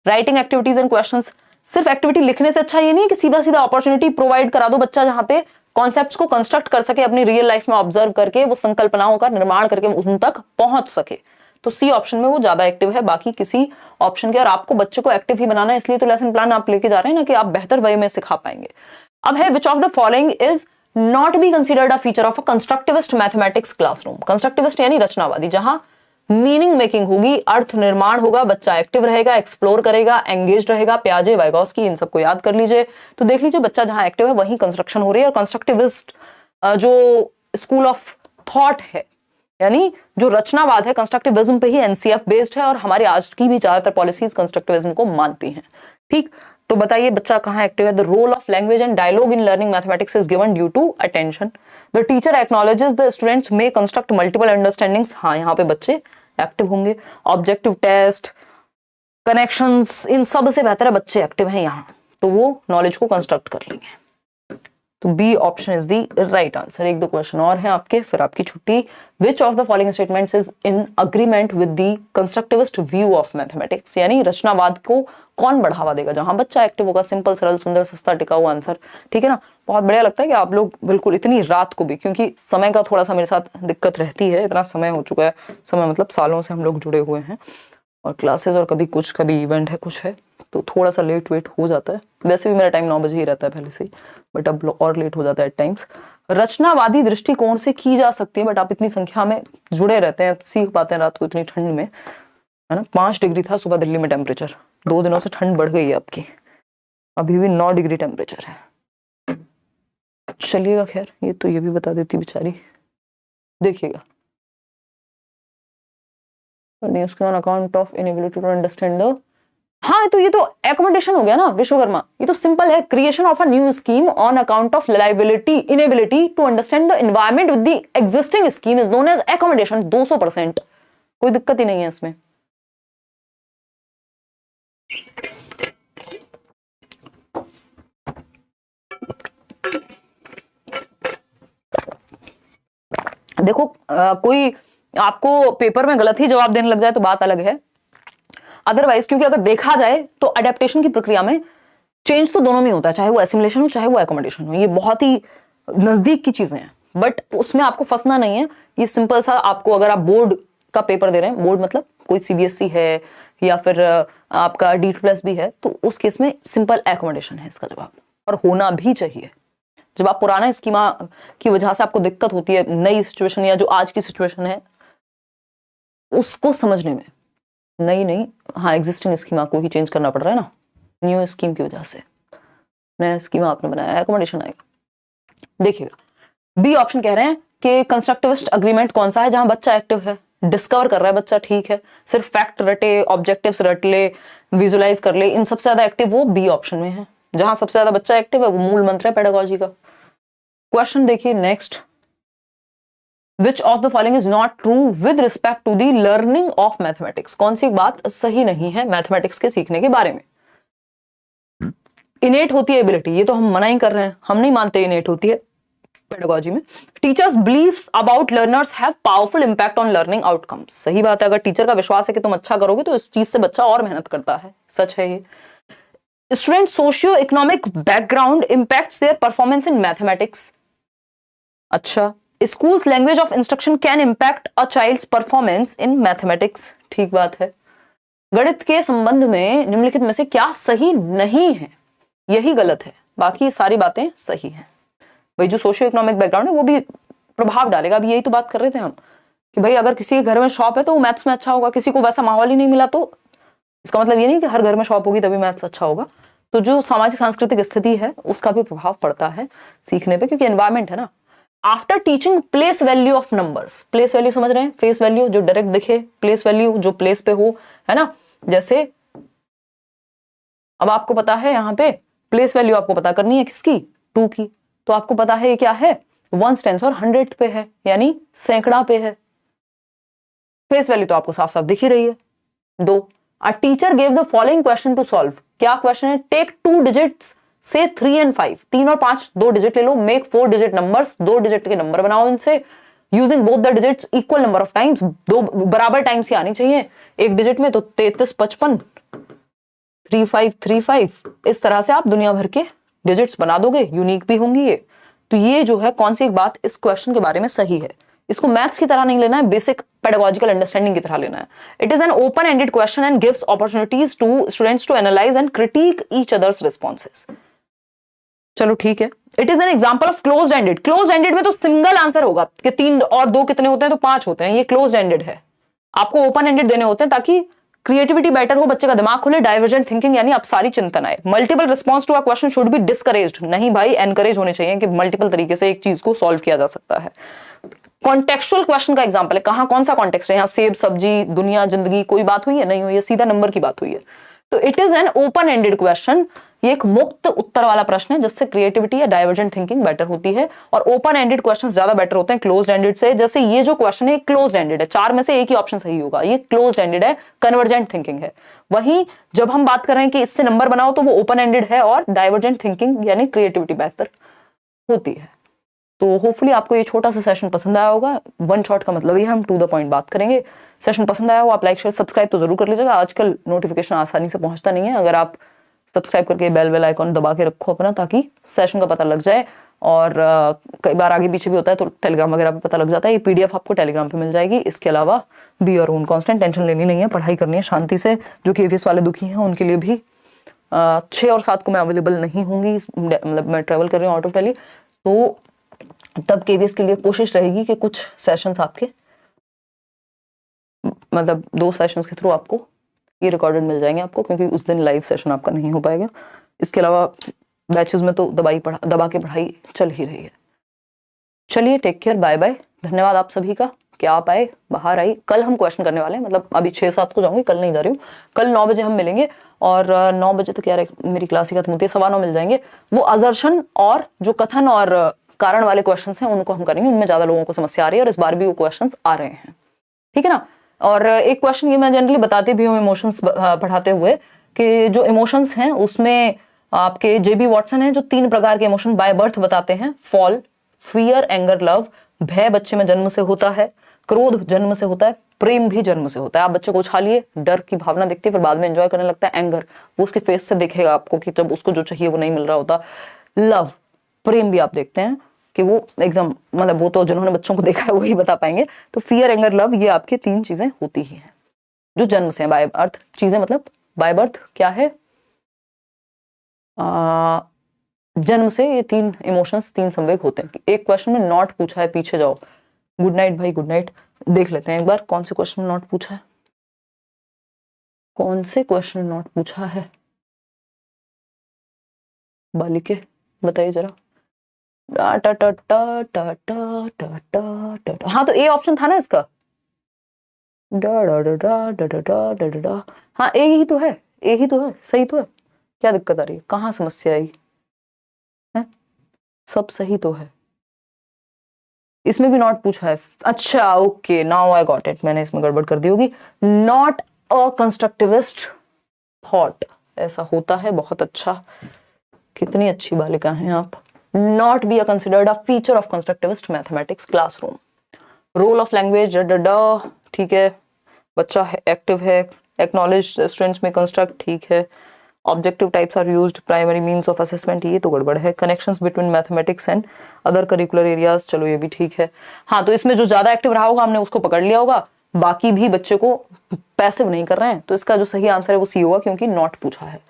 Writing activities and questions. सिर्फ activity लिखने से अच्छा ये नहीं है कि सीधा सीधा अपॉर्चुनिटी प्रोवाइड करा दो बच्चा जहां पे कॉन्सेप्ट्स को कंस्ट्रक्ट कर सके, अपनी रियल लाइफ में ऑब्जर्व करके वो संकल्पनाओं का निर्माण करके उन तक पहुंच सके। तो सी ऑप्शन में वो ज्यादा एक्टिव है बाकी किसी ऑप्शन के। और आपको बच्चे को एक्टिव ही बनाना है, इसलिए तो लेसन प्लान आप लेके जा रहे हैं ना, कि आप बेहतर वे में सिखा पाएंगे। अब है, which of the following is not be considered a feature of a constructivist mathematics classroom? Constructivist यानी रचनावादी, जहां मीनिंग मेकिंग होगी, अर्थ निर्माण होगा, बच्चा एक्टिव रहेगा, एक्सप्लोर करेगा, एंगेज रहेगा। प्याजे, वाइगोस्की, इन सबको याद कर लीजिए। तो देख लीजिए बच्चा जहां एक्टिव है वहीं कंस्ट्रक्शन हो रही है। और कंस्ट्रक्टिविस्ट जो स्कूल ऑफ थॉट है, यानी जो रचनावाद है, कंस्ट्रक्टिविज्म पे ही एनसीएफ बेस्ड है, और हमारी आज की भी ज्यादातर पॉलिसीज कंस्ट्रक्टिविज्म को मानती हैं। ठीक, तो बताइए बच्चा कहाँ एक्टिव है? The role of language and dialogue in learning mathematics is given due to attention. The teacher acknowledges the students may construct multiple understandings. हाँ, यहाँ पे बच्चे एक्टिव होंगे। ऑब्जेक्टिव टेस्ट, कनेक्शंस, इन सब से बेहतर है बच्चे एक्टिव हैं यहाँ, तो वो नॉलेज को कंस्ट्रक्ट कर लेंगे। तो B option is the right answer. एक दो क्वेश्चन और हैं आपके, फिर आपकी छुट्टी। Which of the following statements is in agreement with the constructivist view of mathematics? यानी रचनावाद को कौन बढ़ावा देगा? जहां बच्चा एक्टिव होगा। सिंपल, सरल, सुंदर, सस्ता, टिकाऊ आंसर। ठीक है ना? बहुत बढ़िया लगता है कि आप लोग बिल्कुल इतनी रात को भी, क्योंकि समय का थोड़ा सा मेरे साथ दिक्कत रहती है, इतना समय हो चुका है, समय मतलब सालों से हम लोग जुड़े हुए हैं, और क्लासेस और कभी कुछ, कभी इवेंट है, कुछ है, तो थोड़ा सा लेट वेट हो जाता है। वैसे भी मेरा टाइम 9 बजे ही रहता है पहले से ही, बट अब और लेट हो जाता है एट टाइम्स। रचनावादी दृष्टिकोण से की जा सकती है, बट आप इतनी संख्या में जुड़े रहते हैं, सीख पाते हैं रात को इतनी ठंड में, है ना? 5 डिग्री था सुबह दिल्ली में टेम्परेचर, 2 दिनों से ठंड बढ़ गई है आपकी, अभी भी 9 डिग्री टेम्परेचर है। चलिएगा, खैर ये तो ये भी बता देती बेचारी, देखिएगा। उसके on account of inability to understand the, हाँ तो ये तो एकोमोडेशन हो गया ना विश्वकर्मा, ये तो सिंपल है। Creation of a new scheme on account of liability inability to understand the environment with the existing scheme is known as accommodation. 200%, कोई दिक्कत ही नहीं है इसमें। देखो कोई आपको पेपर में गलत ही जवाब देने लग जाए तो बात अलग है, अदरवाइज क्योंकि अगर देखा जाए तो अडेप्टेशन की प्रक्रिया में चेंज तो दोनों में होता है, चाहे वो एसिमुलेशन हो चाहे वो एकोमोडेशन हो, ये बहुत ही नजदीक की चीजें हैं, बट उसमें आपको फंसना नहीं है। ये सिंपल सा, आपको अगर आप बोर्ड का पेपर दे रहे हैं, बोर्ड मतलब कोई सीबीएसई है या फिर आपका D++ भी है, तो उस केस में सिंपल एकोमोडेशन है इसका जवाब, और होना भी चाहिए। जब आप पुराना स्कीमा की वजह से आपको दिक्कत होती है नई सिचुएशन या जो आज की सिचुएशन है उसको समझने में, नहीं हाँ एग्जिस्टिंग स्कीमा को ही चेंज करना पड़ रहा है ना, न्यू स्कीम की वजह से नया स्कीमा आपने बनाया, एकोमोडेशन आएगा। देखिएगा बी ऑप्शन कह रहे हैं कि कंस्ट्रक्टिविस्ट अग्रीमेंट कौन सा है, जहां बच्चा एक्टिव है, डिस्कवर कर रहा है बच्चा, ठीक है, सिर्फ फैक्ट रटे, ऑब्जेक्टिव्स रट ले, विजुलाइज कर ले, इन सबसे ज्यादा एक्टिव वो बी ऑप्शन में है। जहां सबसे ज्यादा बच्चा एक्टिव है वो मूल मंत्र है पेडागोजी का। क्वेश्चन देखिए next, Which of the following is not true with respect to the learning of mathematics? कौन सी बात सही नहीं है मैथमेटिक्स के सीखने के बारे में? इनेट होती है एबिलिटी, ये तो हम मना ही कर रहे हैं, हम नहीं मानते इनेट होती है पेडागोजी में। Teachers believes about learners have powerful impact on learning outcomes. सही बात है, अगर टीचर का विश्वास है कि तुम अच्छा करोगे तो इस चीज से बच्चा और मेहनत करता है, सच है ये। Student socio economic background impacts their performance in mathematics. अच्छा, schools language of instruction can impact a child's performance in mathematics. ठीक बात है। गणित के संबंध में निम्नलिखित में से क्या सही नहीं है? यही गलत है, बाकी सारी बातें सही हैं। भाई जो सोशियो इकोनॉमिक बैकग्राउंड है वो भी प्रभाव डालेगा। अभी यही तो बात कर रहे थे हम कि भाई अगर किसी के घर में शॉप है तो वो मैथ्स में अच्छा होगा, किसी को वैसा माहौल ही नहीं मिला तो इसका मतलब ये नहीं कि हर घर में शॉप होगी तभी मैथ्स अच्छा होगा। तो जो सामाजिक सांस्कृतिक स्थिति है उसका भी प्रभाव पड़ता है सीखने पे, क्योंकि एनवायरमेंट है ना। After teaching place value of numbers. Place value समझ रहे हैं? फेस वैल्यू जो डायरेक्ट दिखे, प्लेस वैल्यू जो प्लेस पे हो, है ना। जैसे अब आपको पता है यहाँ पे प्लेस वैल्यू आपको पता करनी है किसकी? 2 की। तो आपको पता है ये क्या है? 1s 10s और 100th पे है, यानी सैकड़ा पे है। फेस वैल्यू तो आपको साफ साफ दिख ही रही है 2। A teacher gave the following question to solve. क्या क्वेश्चन है? टेक 2 डिजिट्स से 3 and 5, 3 और 5 2 डिजिट ले लो, मेक 4 डिजिट नंबर्स, 2 डिजिट के नंबर बनाओ इनसे, using both the digits equal number of times. 2 बराबर टाइम्स ही आनी चाहिए एक डिजिट में, तो 33 55 35 35। इस तरह से आप दुनिया भर के डिजिट्स बना दोगे, यूनिक भी होंगी ये। तो ये जो है कौन सी एक बात इस क्वेश्चन के बारे में सही है। इसको मैथ्स की तरह नहीं लेना है, बेसिक पेडागोजिकल अंडरस्टैंडिंग की तरह लेना है। It is an open ended question and gives opportunities to students to analyse and critique each others responses. चलो ठीक है। It is an example of closed ended. Closed ended में तो सिंगल आंसर होगा कि 3 और 2 कितने होते हैं? तो 5 होते हैं। ये क्लोज्ड एंडेड है। आपको ओपन एंडेड देने होते हैं ताकि क्रिएटिविटी बेटर हो, बच्चे का दिमाग खुले, डाइवर्जेंट थिंकिंग यानी अब सारी चिंतन आए। Multiple response to a question should be discouraged. नहीं भाई, एनकरेज होने चाहिए कि मल्टीपल तरीके से एक चीज को सॉल्व किया जा सकता है। कॉन्टेक्चुअल क्वेश्चन का एग्जांपल है। कहां कौन सा कॉन्टेक्स्ट है? यहाँ सेब, सब्जी, दुनिया, जिंदगी, कोई बात हुई है? नहीं हुई है, सीधा नंबर की बात हुई है। तो it is an open ended question. ये एक मुक्त उत्तर वाला प्रश्न है जिससे क्रिएटिविटी या डाइवर्जेंट थिंकिंग बेटर होती है, और ओपन एंडेड क्वेश्चंस ज्यादा बेटर होते हैं क्लोज्ड एंडेड से। जैसे ये जो क्वेश्चन है क्लोज्ड एंडेड है, 4 में से एक ही ऑप्शन सही होगा, ये क्लोज्ड एंडेड है, कन्वर्जेंट थिंकिंग है। वहीं जब हम बात कर रहे हैं कि इससे नंबर बनाओ तो वो ओपन एंडेड है और डाइवर्जेंट थिंकिंग यानी क्रिएटिविटी बेहतर होती है। तो होपफुली आपको ये छोटा सा सेशन पसंद आया होगा। वन शॉट का मतलब ये हम टू द पॉइंट बात करेंगे। सेशन पसंद आया हो आप लाइक शेयर सब्सक्राइब तो जरूर कर लीजिएगा। आजकल नोटिफिकेशन आसानी से पहुंचता नहीं है, अगर आप सब्सक्राइब करके बेल आइकॉन दबा के रखो अपना, ताकि सेशन का पता लग जाए। और कई बार आगे पीछे भी होता है तो टेलीग्राम वगैरह पे पता लग जाता है। ये पीडीएफ आपको टेलीग्राम पे मिल जाएगी। इसके अलावा be your own constant, tension लेनी नहीं है, पढ़ाई करनी है शांति से। जो केवीएस वाले दुखी हैं उनके लिए भी 6 और 7 को मैं अवेलेबल नहीं होंगी, मतलब मैं ट्रेवल कर रही हूँ आउट ऑफ दिल्ली, तो तब केवीएस के लिए कोशिश रहेगी कि कुछ सेशंस आपके, मतलब 2 सेशंस के थ्रू आपको ये रिकॉर्डेड मिल जाएंगे आपको, क्योंकि उस दिन लाइव सेशन आपका नहीं हो पाएगा। इसके अलावा बैचेस में तो दबा के पढ़ाई चल ही रही है। चलिए, टेक केयर, बाय बाय। धन्यवाद आप सभी का कि आप आए, बाहर आई। कल हम क्वेश्चन करने वाले हैं, मतलब अभी 6-7 को जाऊंगी, कल नहीं जा रही हूँ। कल 9 बजे हम मिलेंगे और 9 बजे तक यार मेरी क्लास ही खत्म होती है, 9:15 मिल जाएंगे। वो असर्शन और जो कथन और कारण वाले क्वेश्चन हैं उनको हम करेंगे। उनमें ज्यादा लोगों को समस्या आ रही है और इस बार भी वो क्वेश्चन आ रहे हैं, ठीक है ना। और एक क्वेश्चन ये मैं जनरली बताती भी हूँ इमोशंस पढ़ाते हुए, कि जो इमोशंस हैं उसमें आपके जेबी वॉटसन हैं जो 3 प्रकार के इमोशन बाय बर्थ बताते हैं। Fall, fear, anger, love. भय बच्चे में जन्म से होता है, क्रोध जन्म से होता है, प्रेम भी जन्म से होता है। आप बच्चे को उछालिए, डर की भावना दिखती है, फिर बाद में एंजॉय करने लगता है। एंगर, वो उसके फेस से दिखेगा आपको कि जब उसको जो चाहिए वो नहीं मिल रहा होता। लव, प्रेम भी आप देखते हैं कि वो एकदम, मतलब वो तो जिन्होंने बच्चों को देखा है वही बता पाएंगे। तो फियर, एंगर, लव, ये आपकी 3 चीजें होती ही हैं जो जन्म से बाय बर्थ। चीजें मतलब बाय बर्थ क्या है? जन्म से ये 3 इमोशंस, 3 संवेग होते हैं। एक क्वेश्चन में नॉट पूछा है, पीछे जाओ। गुड नाइट भाई, गुड नाइट। देख लेते हैं एक बार कौन से क्वेश्चन में नॉट पूछा है, कौन से क्वेश्चन में नॉट पूछा है। बालिके बताइए जरा। हाँ, तो ए ऑप्शन था ना इसका। हाँ, ए ही तो है, ए ही तो है, सही तो है। क्या दिक्कत आ रही है? कहाँ समस्या आई है? सब सही तो है। इसमें भी नॉट पूछा है। अच्छा, okay, now I got it. मैंने इसमें गड़बड़ कर दी होगी। नॉट अ कंस्ट्रक्टिविस्ट थॉट, ऐसा होता है। बहुत अच्छा, कितनी अच्छी बालिका हैं आप। Not be a considered a feature of constructivist mathematics classroom. Role of language ठीक है, बच्चा एक्टिव है, एक्नॉलेज स्टूडेंट्स में कंस्ट्रक्ट ठीक है, objective types are used, primary means of assessment ये तो गड़बड़ है, connections between mathematics and other curricular areas चलो ये भी ठीक है। हाँ तो इसमें जो ज्यादा एक्टिव रहा होगा हमने उसको पकड़ लिया होगा, बाकी भी बच्चे को पैसिव नहीं कर रहे हैं, तो इसका जो सही आंसर है वो सी होगा क्योंकि नॉट पूछा है।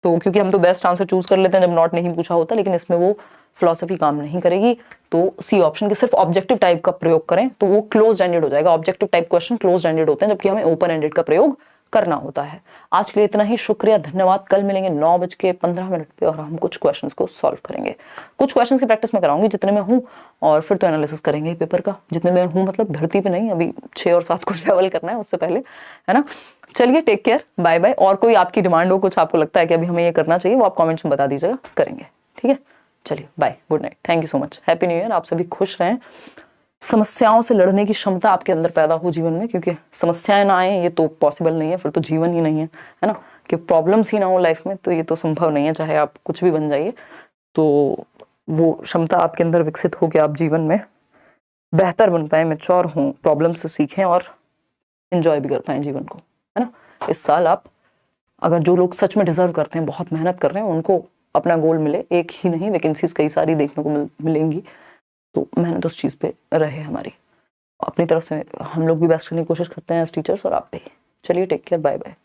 तो क्योंकि हम तो बेस्ट आंसर चूज कर लेते हैं जब नॉट नहीं पूछा होता, लेकिन इसमें वो फिलॉसफी काम नहीं करेगी, तो सी ऑप्शन के सिर्फ ऑब्जेक्टिव टाइप का प्रयोग करें तो वो क्लोज एंडेड हो जाएगा। Objective type question close ended होते हैं जबकि हमें ओपन एंडेड का प्रयोग करना होता है। आज के लिए इतना ही, शुक्रिया, धन्यवाद। कल मिलेंगे 9:15 पे और हम कुछ क्वेश्चंस को सॉल्व करेंगे। कुछ क्वेश्चंस की प्रैक्टिस मैं कराऊंगी जितने में हूँ, और फिर तो एनालिसिस करेंगे पेपर का जितने में हूँ, मतलब धरती पे नहीं, अभी 6 और 7 को ट्रैवल करना है उससे पहले, है ना। चलिए टेक केयर, बाय बाय। और कोई आपकी डिमांड हो, कुछ आपको लगता है कि अभी हमें ये करना चाहिए, वो आप कॉमेंट्स में बता दीजिएगा, करेंगे, ठीक है। चलिए bye, good night, thank you so much, happy new year. आप सभी खुश रहें, समस्याओं से लड़ने की क्षमता आपके अंदर पैदा हो जीवन में, क्योंकि समस्याएं ना आए ये तो पॉसिबल नहीं है, फिर तो जीवन ही नहीं है, है ना। कि प्रॉब्लम्स ही ना हो लाइफ में तो ये तो संभव नहीं है, चाहे आप कुछ भी बन जाइए। तो वो क्षमता आपके अंदर विकसित हो कि आप जीवन में बेहतर बन पाए, मैच्योर हों, प्रॉब्लम से सीखें और एंजॉय भी कर पाएं जीवन को, है ना। इस साल आप, अगर जो लोग सच में डिजर्व करते हैं, बहुत मेहनत कर रहे हैं, उनको अपना गोल मिले, एक ही नहीं वैकेंसीज कई सारी देखने को मिलेंगी, तो मेहनत उस चीज़ पे रहे हमारी। अपनी तरफ से हम लोग भी बेस्ट करने की कोशिश करते हैं एज टीचर्स, और आप भी। चलिए टेक केयर, बाय बाय।